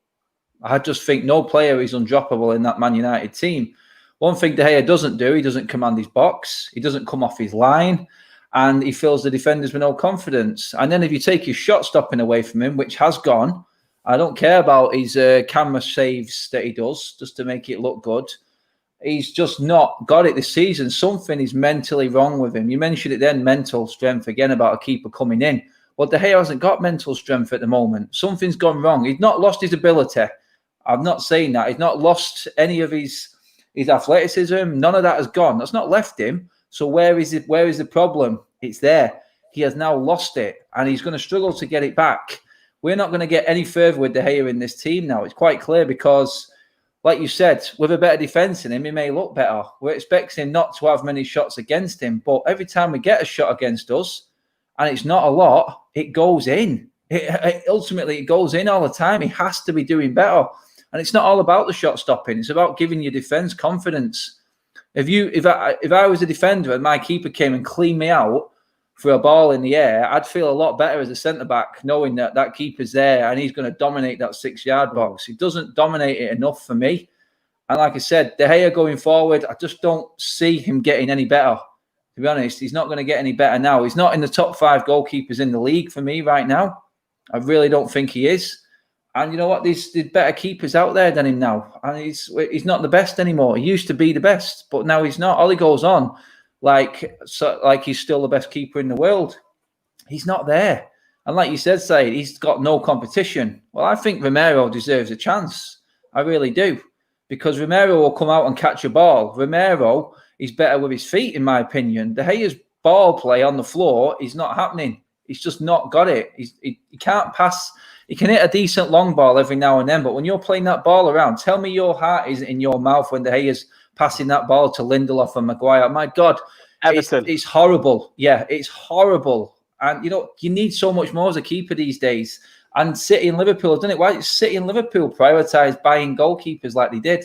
I just think no player is undroppable in that Man United team. One thing De Gea doesn't do, he doesn't command his box, he doesn't come off his line, and he fills the defenders with no confidence. And then if you take his shot stopping away from him, which has gone, I don't care about his camera saves that he does just to make it look good. He's just not got it this season. Something is mentally wrong with him. You mentioned it then, mental strength, again, about a keeper coming in. Well, De Gea hasn't got mental strength at the moment. Something's gone wrong. He's not lost his ability. I'm not saying that. He's not lost any of his athleticism. None of that has gone. That's not left him. So where is it? Where is the problem? It's there. He has now lost it, and he's going to struggle to get it back. We're not going to get any further with De Gea in this team now. It's quite clear because, like you said, with a better defence in him, he may look better. We're expecting him not to have many shots against him, but every time we get a shot against us, and it's not a lot, it goes in. Ultimately, it goes in all the time. He has to be doing better. And it's not all about the shot stopping. It's about giving your defence confidence. If I was a defender and my keeper came and cleaned me out for a ball in the air, I'd feel a lot better as a centre-back knowing that keeper's there and he's going to dominate that 6-yard box. He doesn't dominate it enough for me. And like I said, De Gea going forward, I just don't see him getting any better. To be honest, he's not going to get any better now. He's not in the top 5 goalkeepers in the league for me right now. I really don't think he is. And you know what? There's better keepers out there than him now. And he's not the best anymore. He used to be the best, but now he's not. Ollie goes on like he's still the best keeper in the world. He's not there. And like you said, Said, he's got no competition. Well, I think Romero deserves a chance. I really do. Because Romero will come out and catch a ball. Romero is better with his feet, in my opinion. De Gea's ball play on the floor is not happening. He's just not got it. He can't pass. He can hit a decent long ball every now and then, but when you're playing that ball around, tell me your heart isn't in your mouth when De Gea's passing that ball to Lindelof and Maguire. My God, Everton. It's horrible. Yeah, it's horrible. And, you need so much more as a keeper these days. And City and Liverpool have done it. Why did City and Liverpool prioritise buying goalkeepers like they did?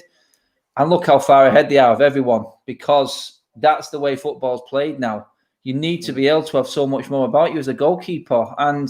And look how far ahead they are of everyone, because that's the way football's played now. You need to be able to have so much more about you as a goalkeeper. And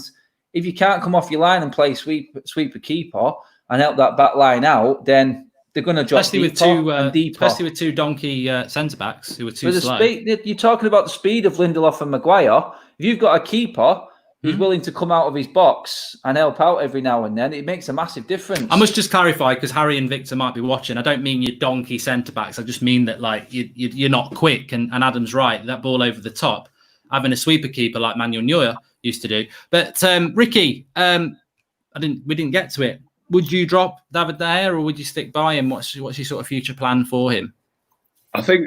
if you can't come off your line and play sweeper keeper and help that back line out, then they're going to drop especially with two donkey centre backs who are too slow. You're talking about the speed of Lindelof and Maguire. If you've got a keeper who's willing to come out of his box and help out every now and then, it makes a massive difference. I must just clarify, because Harry and Victor might be watching. I don't mean your donkey centre backs. I just mean that you're not quick. And Adam's right. That ball over the top, having a sweeper keeper like Manuel Neuer used to do. But Ricky, we didn't get to it. Would you drop David De Gea, or would you stick by him? What's your sort of future plan for him? I think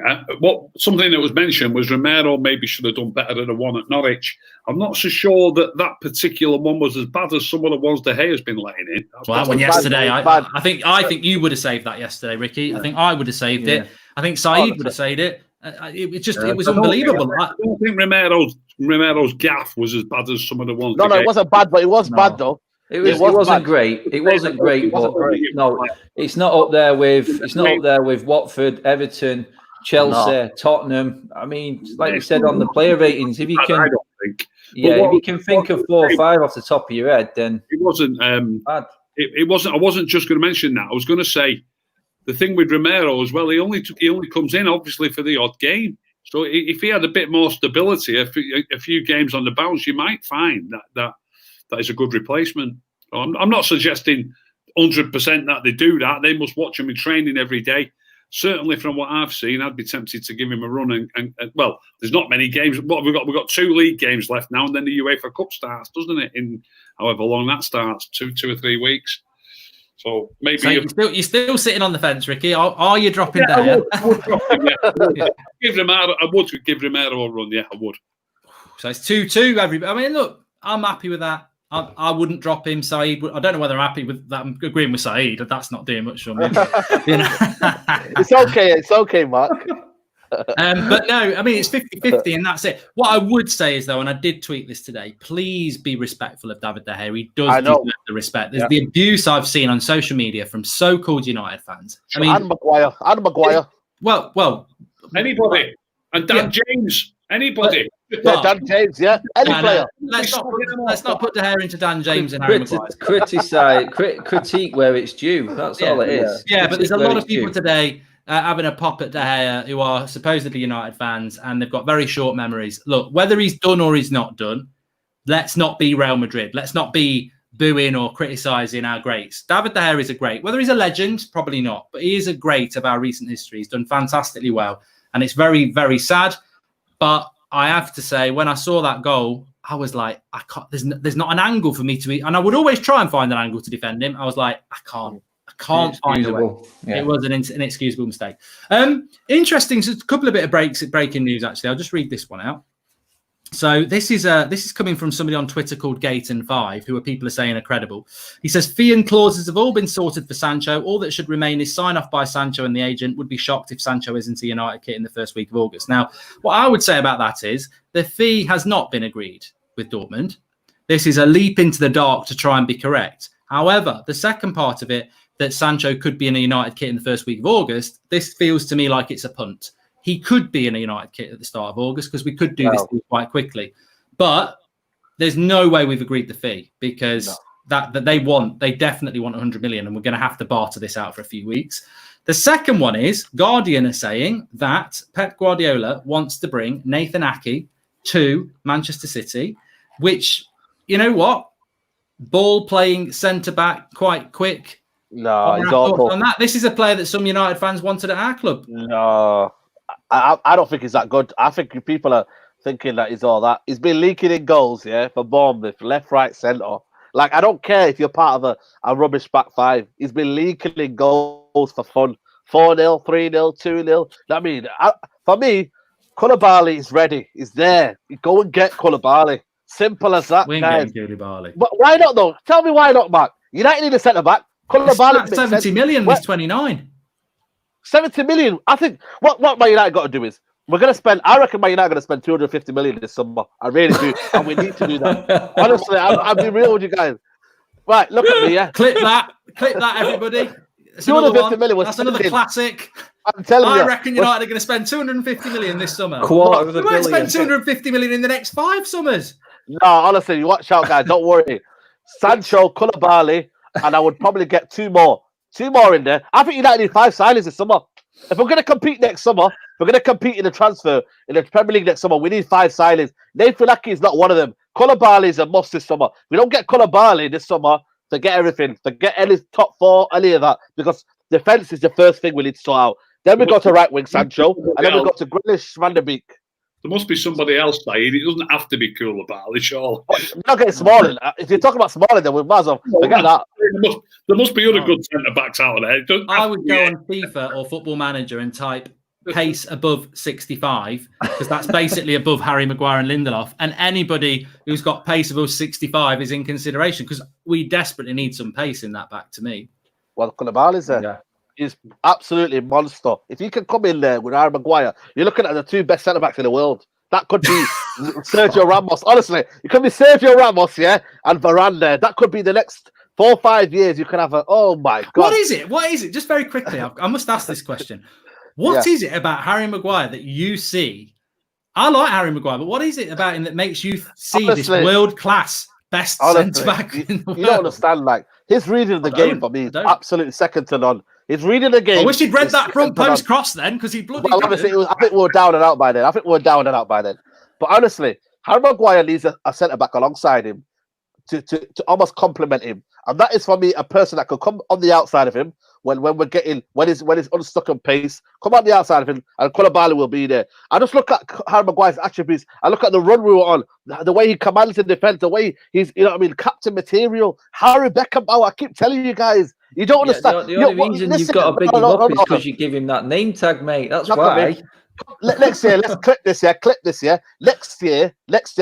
something that was mentioned was Romero maybe should have done better than the one at Norwich. I'm not so sure that particular one was as bad as some of the ones De Gea has been letting in. That one yesterday, I think you would have saved that yesterday, Ricky. Yeah. I think I would have saved it. I think Saeed would have saved it. It was unbelievable. I don't think Romero's gaff was as bad as some of the ones. No, it wasn't bad, but it was bad though. It wasn't great. It wasn't great, but no, it's not up there with Watford, Everton, Chelsea, Tottenham. I mean, like you said on the player ratings, if you can, if you can think of 4 or 5 off the top of your head, then it wasn't bad. It wasn't. I wasn't just going to mention that. I was going to say the thing with Romero as well. He only comes in obviously for the odd game. So if he had a bit more stability, a few games on the bounce, you might find that is a good replacement. I'm not suggesting 100% that they do that. They must watch him in training every day. Certainly from what I've seen, I'd be tempted to give him a run. And well, there's not many games. What have we got? We've got 2 league games left now, and then the UEFA Cup starts, doesn't it? In however long that starts, 2 or 3 weeks. So maybe you're still sitting on the fence, Ricky. Are you dropping down? I would drop him, I would give Romero a run. Yeah, I would. So it's 2-2. Everybody. I mean, look, I'm happy with that. I wouldn't drop him, Saeed. I don't know whether I'm happy with that. I'm agreeing with Saeed. That's not doing much for me. It's okay. It's okay, Mark. But no, I mean, it's 50-50 and that's it. What I would say is, though, and I did tweet this today, please be respectful of David De Gea. He does deserve the respect. There's the abuse I've seen on social media from so-called United fans. I mean, and Maguire. Well, anybody. And Dan James. Anybody. Dan James, any player. Let's not put De Gea into Dan James and Harry Maguire. Critique where it's due. That's all it is. Yeah, but there's a lot of people today having a pop at De Gea who are supposedly United fans, and they've got very short memories. Look, whether he's done or he's not done, let's not be Real Madrid. Let's not be booing or criticising our greats. David De Gea is a great. Whether he's a legend, probably not, but he is a great of our recent history. He's done fantastically well, and it's very, very sad. But I have to say, when I saw that goal, I was like, I can't. There's not an angle for me to be, and I would always try and find an angle to defend him. I was like, I can't find a way. Yeah. It was an inexcusable mistake. Interesting. So a couple of bit of breaking news. Actually, I'll just read this one out. So this is coming from somebody on Twitter called Gaten5, who people are saying are credible. He says fee and clauses have all been sorted for Sancho. All that should remain is sign off by Sancho and the agent. Would be shocked if Sancho isn't a United kit in the first week of August. Now, what I would say about that is the fee has not been agreed with Dortmund. This is a leap into the dark to try and be correct. However, the second part of it, that Sancho could be in a United kit in the first week of August, this feels to me like it's a punt. He could be in a United kit at the start of August because we could do this quite quickly. But there's no way we've agreed the fee because that they definitely want 100 million, and we're going to have to barter this out for a few weeks. The second one is Guardian are saying that Pep Guardiola wants to bring Nathan Ake to Manchester City, which, you know what? Ball playing centre back, quite quick. No, he's awful. On that, this is a player that some United fans wanted at our club. No. I don't think he's that good. I think people are thinking that he's all that. He's been leaking in goals, for Bournemouth, left, right, centre. Like, I don't care if you're part of a rubbish back five. He's been leaking in goals for fun. 4-0, 3-0, 2-0. I mean, for me, Koulibaly is ready. He's there. You go and get Koulibaly. Simple as that. We ain't getting Koulibaly. But why not, though? Tell me why not, Mark. United need a centre-back. Koulibaly 70 million. He's 29. 70 million. I think what Man United got to do is We're going to spend, I reckon Man United are going to spend 250 million this summer. I really do. And we need to do that. Honestly, I'll be real with you guys. Right, look at me, yeah. Clip that, everybody. That's 250 million was That's another classic. I'm telling you. I reckon United are going to spend 250 million this summer. Quarter of a We won't billion. spend 250 million in the next 5 summers. No, honestly, you watch out, guys. Don't worry. Sancho, Koulibaly, and I would probably get 2 more. 2 more in there. I think United need 5 signings this summer. If we're going to compete next summer, we're going to compete in the transfer in the Premier League next summer. We need 5 signings. Nathan Ake is not one of them. Koulibaly is a must this summer. We don't get Koulibaly this summer. Forget everything. Forget any top 4, any of that, because defense is the first thing we need to sort out. Then we go to right wing Sancho, and then we go to Grealish, Van der Beek. There must be somebody else, Saeed. It doesn't have to be Koulibaly, surely. We're not getting Smalling. If you're talking about Smalling, then we might as well forget that. There must be other good centre backs out there. I would go on FIFA or Football Manager and type pace above 65, because that's basically above Harry Maguire and Lindelof. And anybody who's got pace above 65 is in consideration, because we desperately need some pace in that back, to me. Well, Koulibaly's there. Yeah. He's absolutely a monster. If you can come in there with Harry Maguire, you're looking at the 2 best centre backs in the world. That could be Sergio Ramos. Honestly, it could be Sergio Ramos, yeah, and Varane there. That could be the next 4 or 5 years. You can have oh my God. What is it? What is it? Just very quickly, I must ask this question. What is it about Harry Maguire that you see? I like Harry Maguire, but what is it about him that makes you see this world-class best centre-back in the world? You don't understand, like, his reading of the game for me is absolutely second to none. His reading the game. I wish he'd read that front post cross then, because he bloody. Well, obviously, I think we were down and out by then. But honestly, Harry Maguire needs a centre back alongside him to almost complement him, and that is for me a person that could come on the outside of him when he's unstuck on pace. Come on the outside of him, and Koulibaly will be there. I just look at Harry Maguire's attributes. I look at the run we were on, the way he commands in defence, the way he's, captain material. Harry Beckenbauer. I keep telling you guys. You don't understand. The only reason you've got a big up is because you give him that name tag, mate. That's why. Next year, let's clip this year. Next year,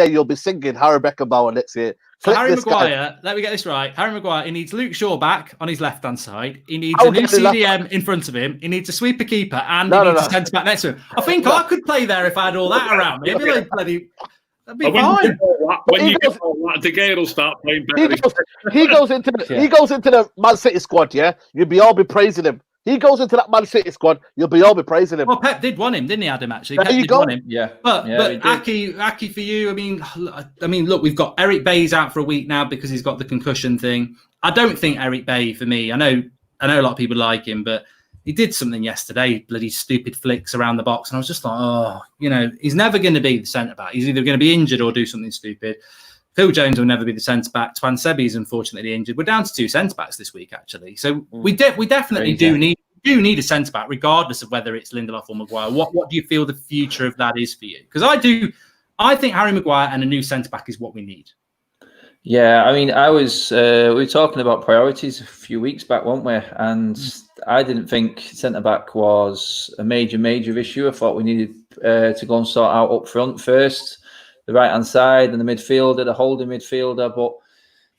you'll be singing Harry Beckenbauer next year. So Harry Maguire, let me get this right. Harry Maguire, he needs Luke Shaw back on his left-hand side. He needs a new CDM in front of him. He needs a sweeper keeper, and he needs a centre-back next to him. I think I could play there if I had all that around me. That'd be fine. When you get all that, De Gea will start playing better. He goes into the Man City squad, yeah? You'll all be praising him. He goes into that Man City squad, you'll all be praising him. Well, Pep did want him, didn't he, Adam, actually? There Pep you go. Want him. Yeah. But Ake for you, I mean, look, we've got Eric Bailly's out for a week now because he's got the concussion thing. I don't think Eric Bailly, for me, I know a lot of people like him, but he did something yesterday, bloody stupid flicks around the box, and I was just like, he's never going to be the centre-back. He's either going to be injured or do something stupid. Phil Jones will never be the centre-back. Twan Sebi's unfortunately injured. We're down to 2 centre-backs this week, actually. So we definitely do need a centre-back, regardless of whether it's Lindelof or Maguire. What do you feel the future of that is for you? Because I think Harry Maguire and a new centre-back is what we need. Yeah, I mean, we were talking about priorities a few weeks back, weren't we? And I didn't think centre-back was a major issue. I thought we needed to go and sort out up front first, the right-hand side and the midfielder, the holding midfielder. But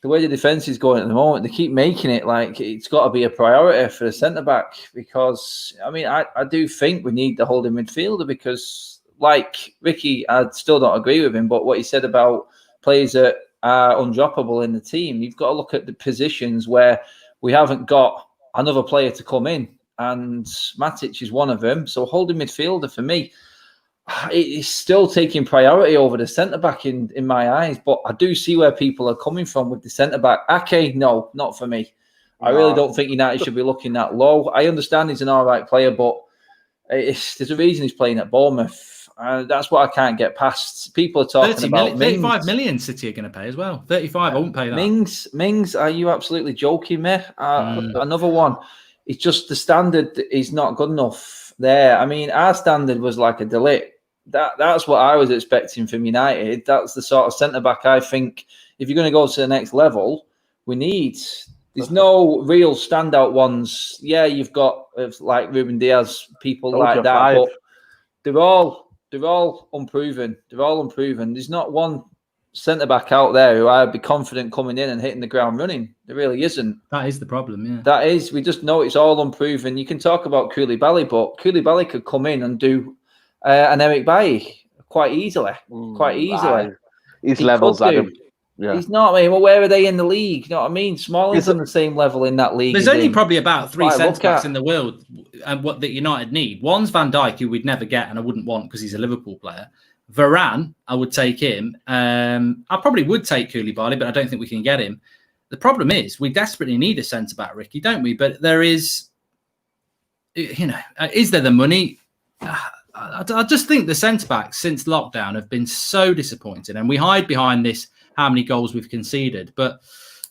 the way the defence is going at the moment, they keep making it like it's got to be a priority for the centre-back, because, I mean, I do think we need the holding midfielder, because, like Ricky, I still don't agree with him, but what he said about players that are undroppable in the team, you've got to look at the positions where we haven't got another player to come in, and Matic is one of them. So holding midfielder for me, it's still taking priority over the centre-back in my eyes, but I do see where people are coming from with the centre-back. Ake, no, not for me. I really don't think United should be looking that low. I understand he's an all right player, but there's a reason he's playing at Bournemouth. That's what I can't get past. People are talking about 35 million City are going to pay as well. 35, I won't pay that. Mings, are you absolutely joking me? Another one. It's just the standard is not good enough there. I mean, our standard was like a Delict. That's what I was expecting from United. That's the sort of centre-back I think, if you're going to go to the next level, we need. There's no real standout ones. Yeah, you've got like Ruben Diaz, people like that, but they're all unproven. They're all unproven. There's not one centre-back out there who I'd be confident coming in and hitting the ground running. There really isn't. That is the problem, yeah. That is. We just know it's all unproven. You can talk about Koulibaly, but Koulibaly could come in and do and Eric Bailly quite easily. He's levels at him. Yeah. He's not. I mean, well, where are they in the league? You know what I mean? Smalling's on the same level in that league. There's only probably about 3 centre-backs in the world and what that United need. One's Van Dijk, who we'd never get and I wouldn't want because he's a Liverpool player. Varane, I would take him. I probably would take Koulibaly, but I don't think we can get him. The problem is we desperately need a centre-back, Ricky, don't we? But there is, is there the money? I just think the centre-backs since lockdown have been so disappointing, and we hide behind this, how many goals we've conceded. But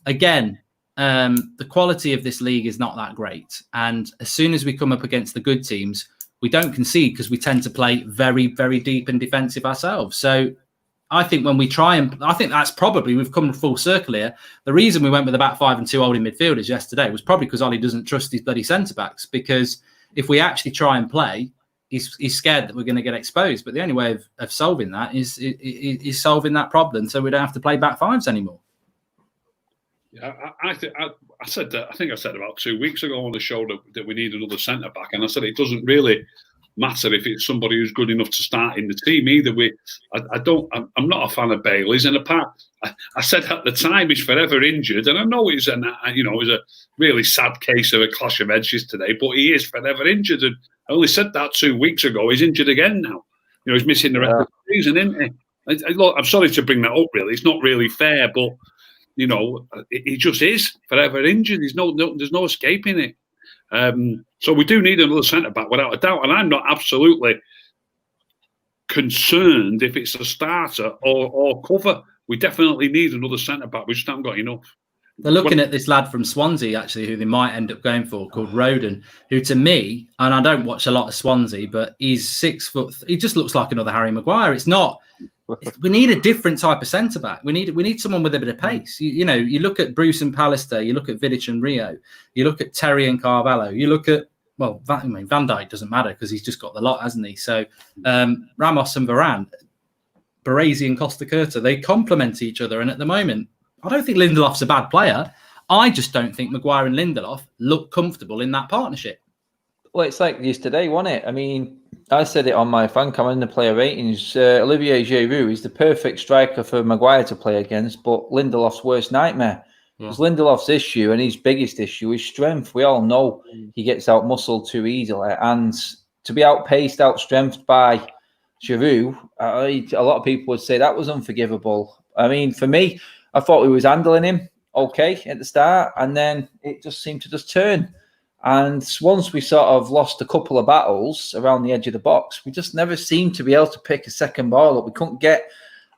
again, the quality of this league is not that great. And as soon as we come up against the good teams, we don't concede because we tend to play very, very deep and defensive ourselves. So I think when we try and, I think that's probably, we've come full circle here. The reason we went with about 5 and 2 holding midfielders yesterday was probably because Ollie doesn't trust his bloody centre-backs, because if we actually try and play, he's scared that we're going to get exposed. But the only way of solving that is solving that problem, so we don't have to play back fives anymore. Yeah, I think I said that. I think I said about 2 weeks ago on the show that we need another centre back, and I said it doesn't really matter if it's somebody who's good enough to start in the team either way. I'm not a fan of Bailey's, and I said at the time he's forever injured, and I know it's a really sad case of a clash of edges today, but he is forever injured. And I only said that 2 weeks ago. He's injured again now. He's missing the rest of the season, isn't he? Look, I'm sorry to bring that up. Really, it's not really fair, but he just is forever injured. There's no escaping it. So we do need another centre back without a doubt, and I'm not absolutely concerned if it's a starter or cover. We definitely need another centre back. We just haven't got enough. They're looking at this lad from Swansea, actually, who they might end up going for, called Roden, who to me, and I don't watch a lot of Swansea, but he's 6 foot. He just looks like another Harry Maguire. It's not. We need a different type of centre back. We need someone with a bit of pace. You look at Bruce and Pallister. You look at Vidic and Rio. You look at Terry and Carvalho. You look at Van Dijk doesn't matter because he's just got the lot, hasn't he? So Ramos and Varane, Baresi and Costa Curta, they complement each other. And at the moment, I don't think Lindelof's a bad player. I just don't think Maguire and Lindelof look comfortable in that partnership. Well, it's like yesterday, wasn't it? I mean, I said it on my fan cam in the player ratings. Olivier Giroud is the perfect striker for Maguire to play against, but Lindelof's worst nightmare. Because Lindelof's issue and his biggest issue is strength. We all know he gets out-muscled too easily. And to be outpaced, outstrengthed by Giroud, a lot of people would say that was unforgivable. I mean, for me, I thought we was handling him okay at the start, and then it just seemed to just turn. And once we sort of lost a couple of battles around the edge of the box, we just never seemed to be able to pick a second ball up. We couldn't get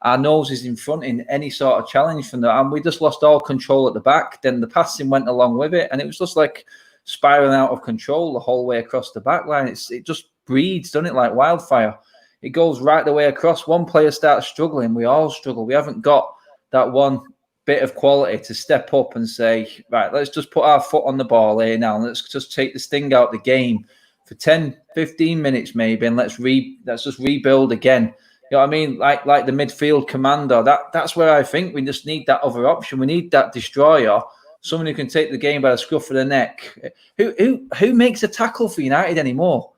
our noses in front in any sort of challenge from that. And we just lost all control at the back. Then the passing went along with it. And it was just like spiraling out of control the whole way across the back line. It just breeds, doesn't it, like wildfire. It goes right the way across. One player starts struggling. We all struggle. We haven't got that one bit of quality to step up and say, right, let's just put our foot on the ball here now, and let's just take the sting out of the game for 10, 15 minutes maybe, and let's just rebuild again. You know what I mean? Like the midfield commander. That's where I think we just need that other option. We need that destroyer, someone who can take the game by the scruff of the neck. Who makes a tackle for United anymore?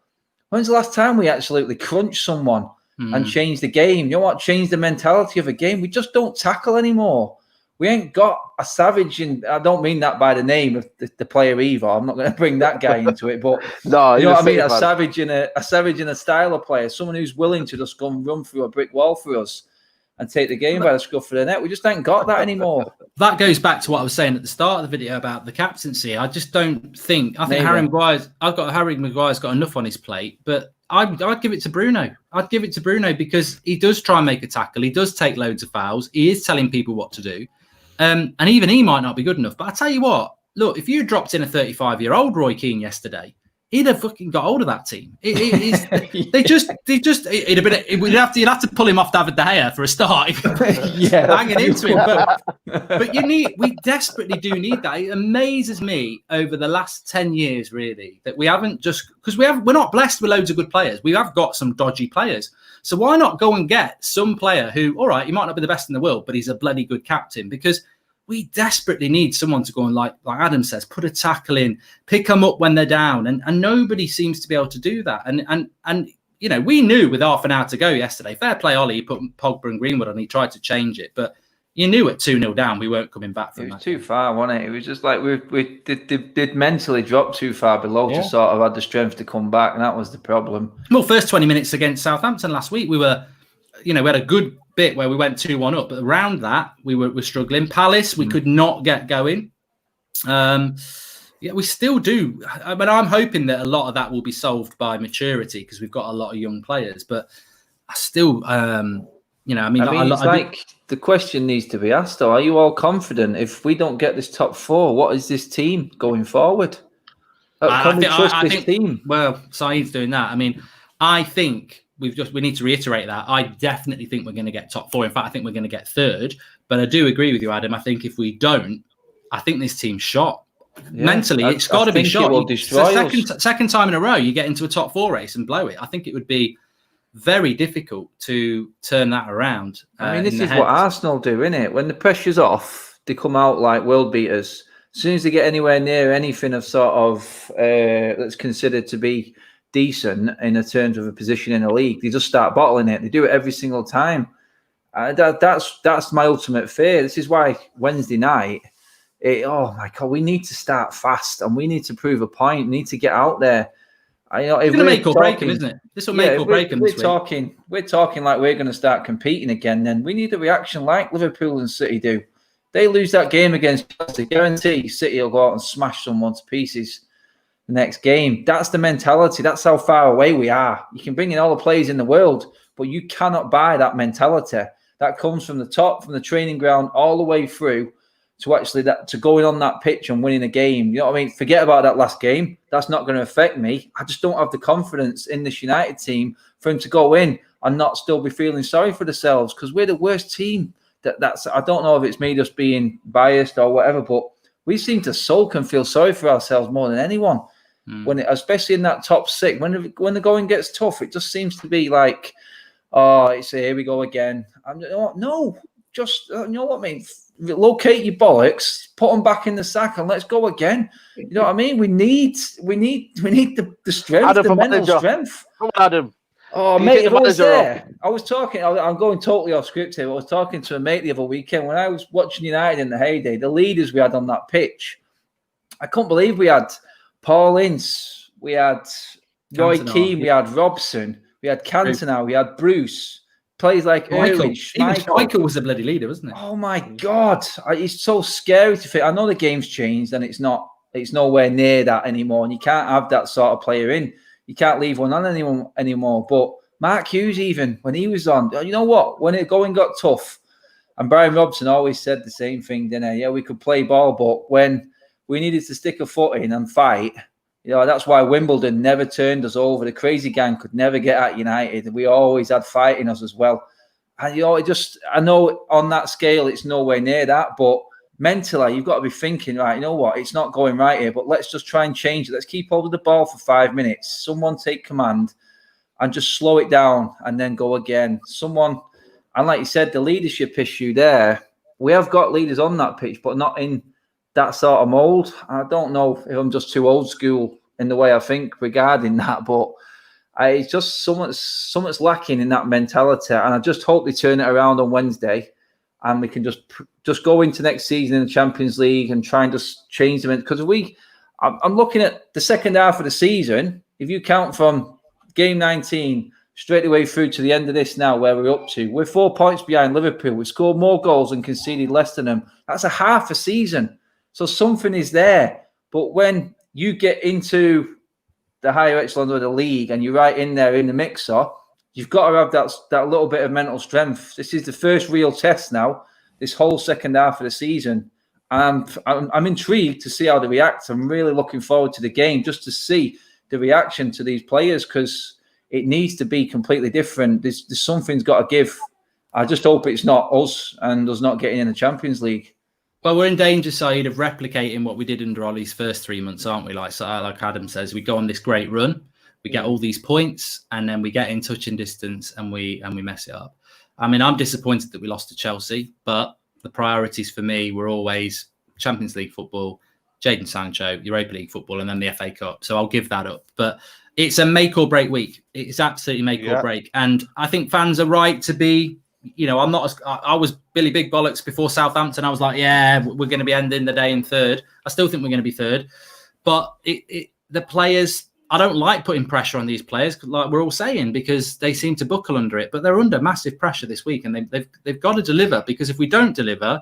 When's the last time we absolutely crunched someone and changed the game? You know what? Changed the mentality of a game. We just don't tackle anymore. We ain't got a savage, and I don't mean that by the name of the player either. I'm not going to bring that guy into it, but no, you know what I mean. A savage in a style of player, someone who's willing to just go and run through a brick wall for us and take the game by the scruff of the neck. We just ain't got that anymore. That goes back to what I was saying at the start of the video about the captaincy. I just don't think. I think Harry Maguire's got enough on his plate, but I'd give it to Bruno. I'd give it to Bruno because he does try and make a tackle. He does take loads of fouls. He is telling people what to do. And even he might not be good enough. But I tell you what, look, if you dropped in a 35-year-old Roy Keane yesterday, he'd have fucking got hold of that team. You'd have to pull him off David De Gea for a start. Banging into him. But we desperately do need that. It amazes me over the last 10 years, really, that we haven't just, because we're not blessed with loads of good players. We have got some dodgy players. So why not go and get some player who, all right, he might not be the best in the world, but he's a bloody good captain, because we desperately need someone to go and, like Adam says, put a tackle in, pick them up when they're down. And nobody seems to be able to do that. And you know, we knew with half an hour to go yesterday, fair play, Ollie, he put Pogba and Greenwood on, he tried to change it, but you knew at 2-0 down, we weren't coming back from that. It was too far, wasn't it? It was just like we did mentally drop too far below to sort of had the strength to come back, and that was the problem. Well, first 20 minutes against Southampton last week, we were, you know, we had a good bit where we went 2-1 up, but around that, we were struggling. Palace, we could not get going. Yeah, we still do. I mean, I'm hoping that a lot of that will be solved by maturity because we've got a lot of young players, but I still, you know, I mean, it's like the question needs to be asked, though. Are you all confident if we don't get this top 4? What is this team going forward? Can we trust this team? Well, Saeed's doing that. I mean, I think we need to reiterate that. I definitely think we're going to get top 4. In fact, I think we're going to get 3rd. But I do agree with you, Adam. I think if we don't, I think this team's shot. Yeah, mentally, it's got to be shot. It's the second time in a row you get into a top 4 race and blow it. I think it would be very difficult to turn that around. I mean, this is what Arsenal do, isn't it? When the pressure's off, they come out like world beaters. As soon as they get anywhere near anything of sort of that's considered to be decent in terms of a position in the league, they just start bottling it. They do it every single time. That's my ultimate fear. This is why Wednesday night, oh my God, we need to start fast and we need to prove a point. We need to get out there. It's going to make or break them, isn't it? This will make or break them. We're talking like we're going to start competing again. Then we need a reaction like Liverpool and City do. They lose that game against Chelsea, guarantee City will go out and smash someone to pieces the next game. That's the mentality. That's how far away we are. You can bring in all the players in the world, but you cannot buy that mentality. That comes from the top, from the training ground, all the way through to actually to going on that pitch and winning a game. You know what I mean? Forget about that last game. That's not going to affect me. I just don't have the confidence in this United team for him to go in and not still be feeling sorry for themselves because we're the worst team. I don't know if it's me just being biased or whatever, but we seem to sulk and feel sorry for ourselves more than anyone. Especially in that top 6, when the going gets tough, it just seems to be like, oh, it's here we go again. No, just you know what I mean. Locate your bollocks, put them back in the sack, and let's go again. You know what I mean? We need the strength, the mental strength. Come on, Adam. Oh, mate, if I was there, I was talking. I'm going totally off script here. But I was talking to a mate the other weekend when I was watching United in the heyday. The leaders we had on that pitch, I couldn't believe we had Paul Ince, we had Roy Keane, we had Robson, we had Cantona, we had Bruce. Plays like Michael. Michael was a bloody leader, wasn't it? Oh my God, it's so scary to think. I know the game's changed and it's nowhere near that anymore, and you can't have that sort of player in. You can't leave one on anyone anymore. But Mark Hughes, even when he was on, you know what? When it going got tough, and Brian Robson always said the same thing, didn't he? Yeah, we could play ball, but when we needed to stick a foot in and fight. You know, that's why Wimbledon never turned us over. The crazy gang could never get at United. We always had fight in us as well. And, you know, I know on that scale, it's nowhere near that. But mentally, you've got to be thinking, right, you know what? It's not going right here, but let's just try and change it. Let's keep hold of the ball for 5 minutes. Someone take command and just slow it down and then go again. And like you said, the leadership issue there, we have got leaders on that pitch, but not in that sort of mould. I don't know if I'm just too old school in the way I think regarding that, but it's just something's lacking in that mentality, and I just hope they turn it around on Wednesday, and we can just go into next season in the Champions League and try and just change them. Because I'm looking at the second half of the season. If you count from game 19 straight away through to the end of this now, where we're up to, we're 4 points behind Liverpool. We scored more goals and conceded less than them. That's a half a season. So something is there. But when you get into the higher echelons of the league and you're right in there in the mixer, you've got to have that little bit of mental strength. This is the first real test now, this whole second half of the season. And I'm intrigued to see how they react. I'm really looking forward to the game just to see the reaction to these players, because it needs to be completely different. There's something's got to give. I just hope it's not us and us not getting in the Champions League. Well, we're in danger, Saeed, of replicating what we did under Ollie's first 3 months, aren't we? Like Adam says, we go on this great run, we get all these points, and then we get in touching distance and we mess it up. I mean, I'm disappointed that we lost to Chelsea, but the priorities for me were always Champions League football, Jadon Sancho, Europa League football, and then the FA Cup. So I'll give that up. But it's a make or break week. It's absolutely make or break. And I think fans are right to be, I was Billy Big Bollocks before Southampton. I was like, yeah, we're going to be ending the day in third. I still think we're going to be third. But the players, I don't like putting pressure on these players, like we're all saying, because they seem to buckle under it. But they're under massive pressure this week, and they've got to deliver, because if we don't deliver,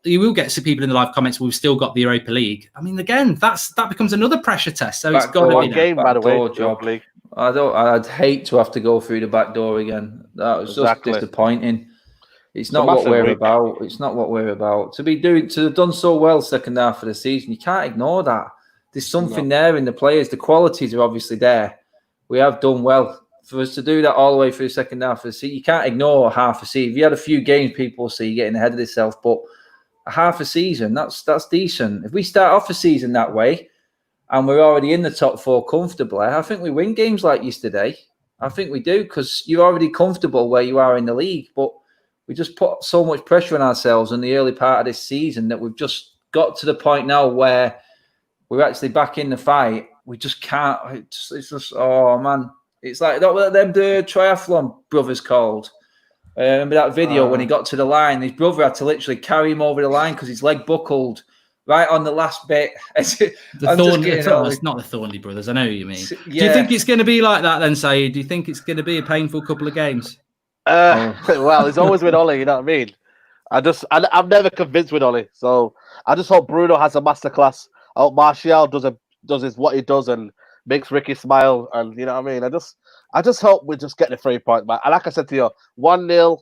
you will get some people in the live comments. We've still got the Europa League. I mean, again, that becomes another pressure test. So it's got to be one game, by the way. Job. I'd hate to have to go through the back door again. That was just disappointing. It's not what we're about. It's not what we're about. To have done so well second half of the season, you can't ignore that. There's something there in the players. The qualities are obviously there. We have done well. For us to do that all the way through the second half of the season, you can't ignore half a season. If you had a few games, people will say you're getting ahead of yourself, but half a season, that's decent. If we start off a season that way and we're already in the top 4 comfortably, I think we win games like yesterday. I think we do, because you're already comfortable where you are in the league, but we just put so much pressure on ourselves in the early part of this season that we've just got to the point now where we're actually back in the fight. We just can't. It's just, oh man, it's like that. Them the triathlon brothers called. Remember that video when he got to the line? His brother had to literally carry him over the line because his leg buckled right on the last bit. It's not the Thornley brothers. I know what you mean. Yeah. Do you think it's going to be like that then, Saeed? Do you think it's going to be a painful couple of games? Well, it's always with Ollie, you know what I mean? I'm never convinced with Ollie. So I just hope Bruno has a masterclass. I hope Martial does what he does and makes Ricky smile. And you know what I mean? I just hope we just get the 3 point back. And like I said to you, 1-0,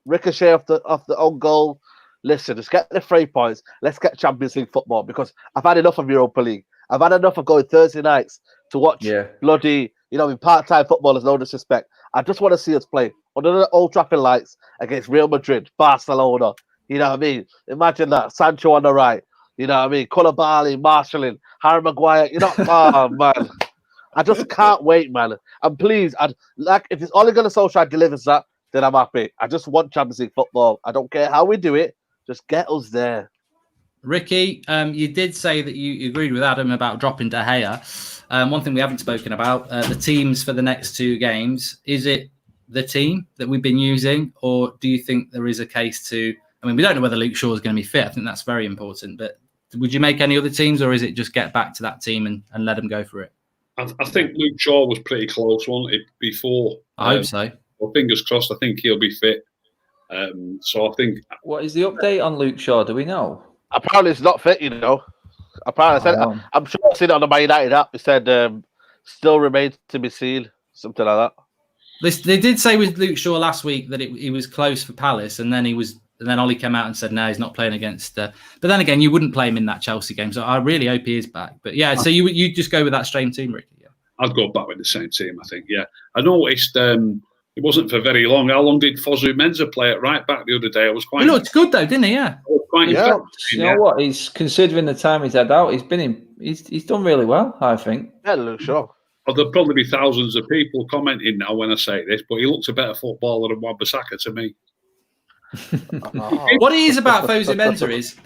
ricochet off the own goal. Listen, just get the 3 points. Let's get Champions League football, because I've had enough of Europa League. I've had enough of going Thursday nights to watch bloody, part-time footballers, no disrespect. I just want to see us play under the Old Trafford lights against Real Madrid, Barcelona. You know what I mean? Imagine that. Sancho on the right. You know what I mean? Koulibaly, Marshalling, Harry Maguire. Oh, man. I just can't wait, man. And please, if it's only going to Solskjaer delivers that, then I'm happy. I just want Champions League football. I don't care how we do it. Just get us there. Ricky, you did say that you agreed with Adam about dropping De Gea. One thing we haven't spoken about, the teams for the next 2 games. Is it the team that we've been using, or do you think there is a case to... I mean, we don't know whether Luke Shaw is going to be fit. I think that's very important. But would you make any other teams, or is it just get back to that team and let them go for it? I think Luke Shaw was pretty close, wasn't it, before? I hope so. Well, fingers crossed. I think he'll be fit. So I think... What is the update on Luke Shaw? Do we know? Apparently it's not fit, Apparently, I'm sure I've seen it on the Man United app. It said still remains to be seen, something like that. They did say with Luke Shaw last week that he was close for Palace, and then Ollie came out and said no, he's not playing against. But then again, you wouldn't play him in that Chelsea game, so I really hope he is back. But yeah, so you just go with that same team, Ricky? Yeah, I'd go back with the same team. I think. Yeah, I noticed it wasn't for very long. How long did Fosu Mensah play at right back the other day? I was quite. He looked good though, didn't he? Yeah. You know what? He's considering the time he's had out. He's done really well, I think. Yeah, Luke Shaw. Well, there'll probably be thousands of people commenting now when I say this, but he looks a better footballer than Wan-Bissaka to me. What it is about Fosu Mensah is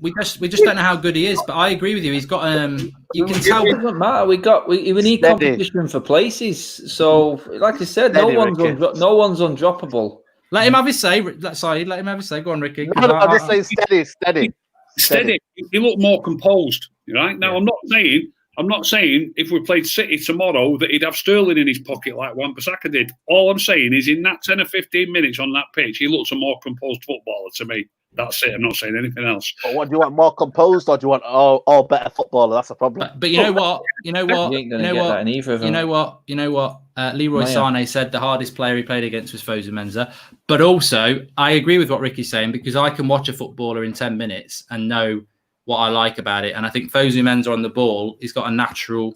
we just don't know how good he is. But I agree with you. He's got you can tell. It doesn't matter. We need competition for places. So, like I said, no one's undroppable. Let him have his say. Let him have his say. Go on, Ricky. I'm just saying steady. He looked more composed. Right now, yeah. I'm not saying if we played City tomorrow that he'd have Sterling in his pocket like Wan-Bissaka did. All I'm saying is in that 10 or 15 minutes on that pitch, he looks a more composed footballer to me. That's it. I'm not saying anything else. But what do you want, more composed, or do you want all better footballer? That's a problem. But you know what? You know what? Leroy Sané said the hardest player he played against was Fosu Mensah. But also, I agree with what Ricky's saying, because I can watch a footballer in 10 minutes and know what I like about it. And I think Fosu Mensah on the ball, he's got a natural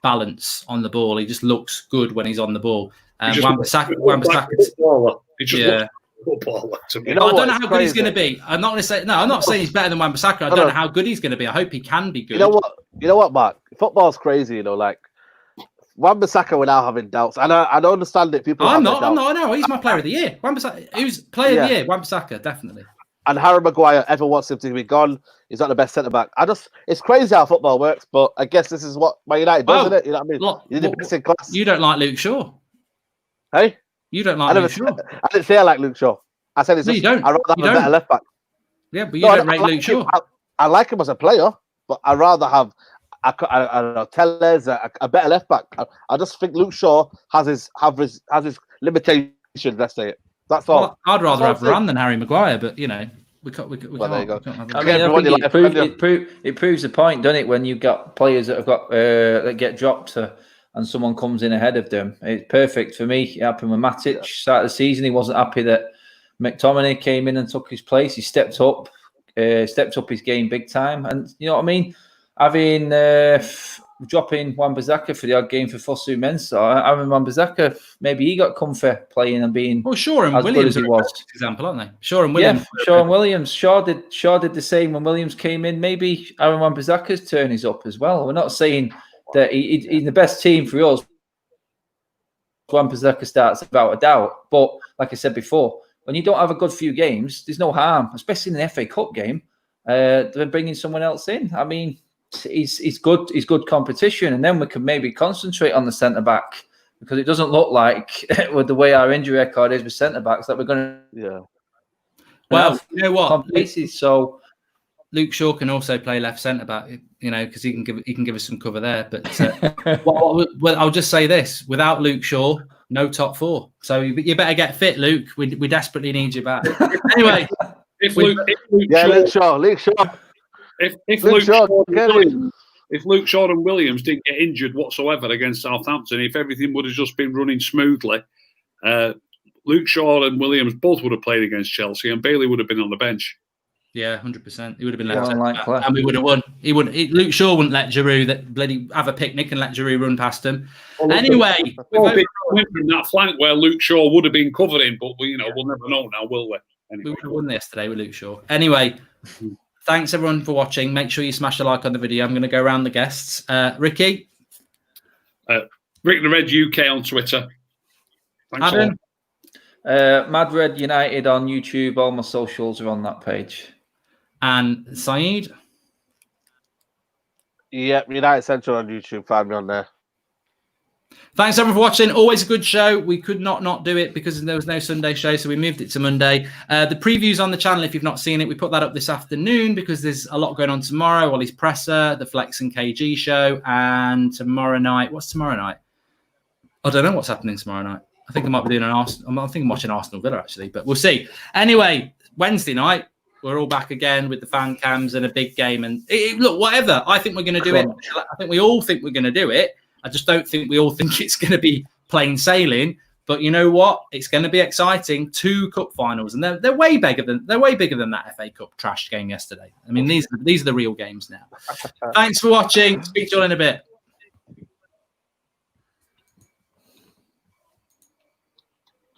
balance on the ball. He just looks good when he's on the ball. Wan-Bissaka, yeah. Footballer to me. I don't know how good he's going to be. I'm not going to say no. I'm not saying he's better than Wan-Bissaka. I don't know how good he's going to be. I hope he can be good. You know what, Mark? Football's crazy. Like Wan-Bissaka, we're now having doubts, and I don't understand it. People, I'm not. No, he's my player of the year. Wan-Bissaka, who's player of the year? Wan-Bissaka, definitely. and Harry Maguire ever wants him to be gone. He's not the best centre back. It's crazy how football works, but I guess this is what Man United does, isn't it? You know what I mean? Look, You're the best in class. You don't like Luke Shaw. Hey? You don't like Luke Shaw. I didn't say I like Luke Shaw. I said it's no, just, you don't. I'd rather have a better left back. Yeah, but you don't rate Luke Shaw. I like him as a player, but I'd rather have I don't know, Tellez, a better left back. I just think Luke Shaw has his limitations. Let's say it. That's all. Well, I'd rather have Varane than Harry Maguire, but you know, we can't. There you go. I mean, it proves the point, doesn't it? When you've got players that have got that get dropped and someone comes in ahead of them, it's perfect for me. It happened with Matic. Start of the season, he wasn't happy that McTominay came in and took his place. He stepped up his game big time, and you know what I mean. Having dropping Wan-Bissaka for the odd game for Fosu Mensah, having Wan-Bissaka, maybe he got comfy playing and being Shaw and as Williams good as he was. Example, aren't they? Shaw and Williams. Yeah, Shaw and Williams. Shaw did the same when Williams came in. Maybe Aaron Wan-Bissaka's turn is up as well. We're not saying that he's the best team for us. Wan-Bissaka starts without a doubt, but like I said before, when you don't have a good few games, there's no harm, especially in an FA Cup game. They're bringing someone else in. I mean, he's good. He's good competition, and then we can maybe concentrate on the centre back because it doesn't look like with the way our injury record is with centre backs that we're going to. Yeah. Well, you know what? So Luke Shaw can also play left centre back, you know, because he can give us some cover there. But well, I'll just say this: without Luke Shaw, no top four. So you better get fit, Luke. We desperately need you back. Anyway, If Luke Shaw. If Luke Shaw and Williams didn't get injured whatsoever against Southampton, if everything would have just been running smoothly, Luke Shaw and Williams both would have played against Chelsea, and Bailey would have been on the bench. Yeah, 100%. He would have been left, and we would have won. Luke Shaw wouldn't let Giroud bloody have a picnic and let Giroud run past him. Anyway, went from that flank where Luke Shaw would have been covering, but we'll never know now, will we? Anyway. We would have won yesterday with Luke Shaw. Anyway. Thanks everyone for watching. Make sure you smash a like on the video. I'm going to go around the guests. Ricky? Rick the Red UK on Twitter. Thanks Adam? Mad Red United on YouTube. All my socials are on that page. And Saeed? Yep, United Central on YouTube. Find me on there. Thanks everyone for watching. Always a good show. We could not do it because there was no Sunday show, so we moved it to Monday. The preview's on the channel if you've not seen it. We put that up this afternoon because there's a lot going on tomorrow. Ollie's Presser, the Flex and KG show, and tomorrow night. What's tomorrow night? I don't know what's happening tomorrow night. I think I might be doing I think I'm watching Arsenal Villa actually, but we'll see. Anyway, Wednesday night, we're all back again with the fan cams and a big game. And look, whatever. I think we're going to do it. I think we all think we're going to do it. I just don't think we all think it's going to be plain sailing. But you know what? It's going to be exciting. 2 cup finals, and they're way bigger than that FA Cup trash game yesterday. I mean, these are the real games now. Thanks for watching. Speak to you all in a bit.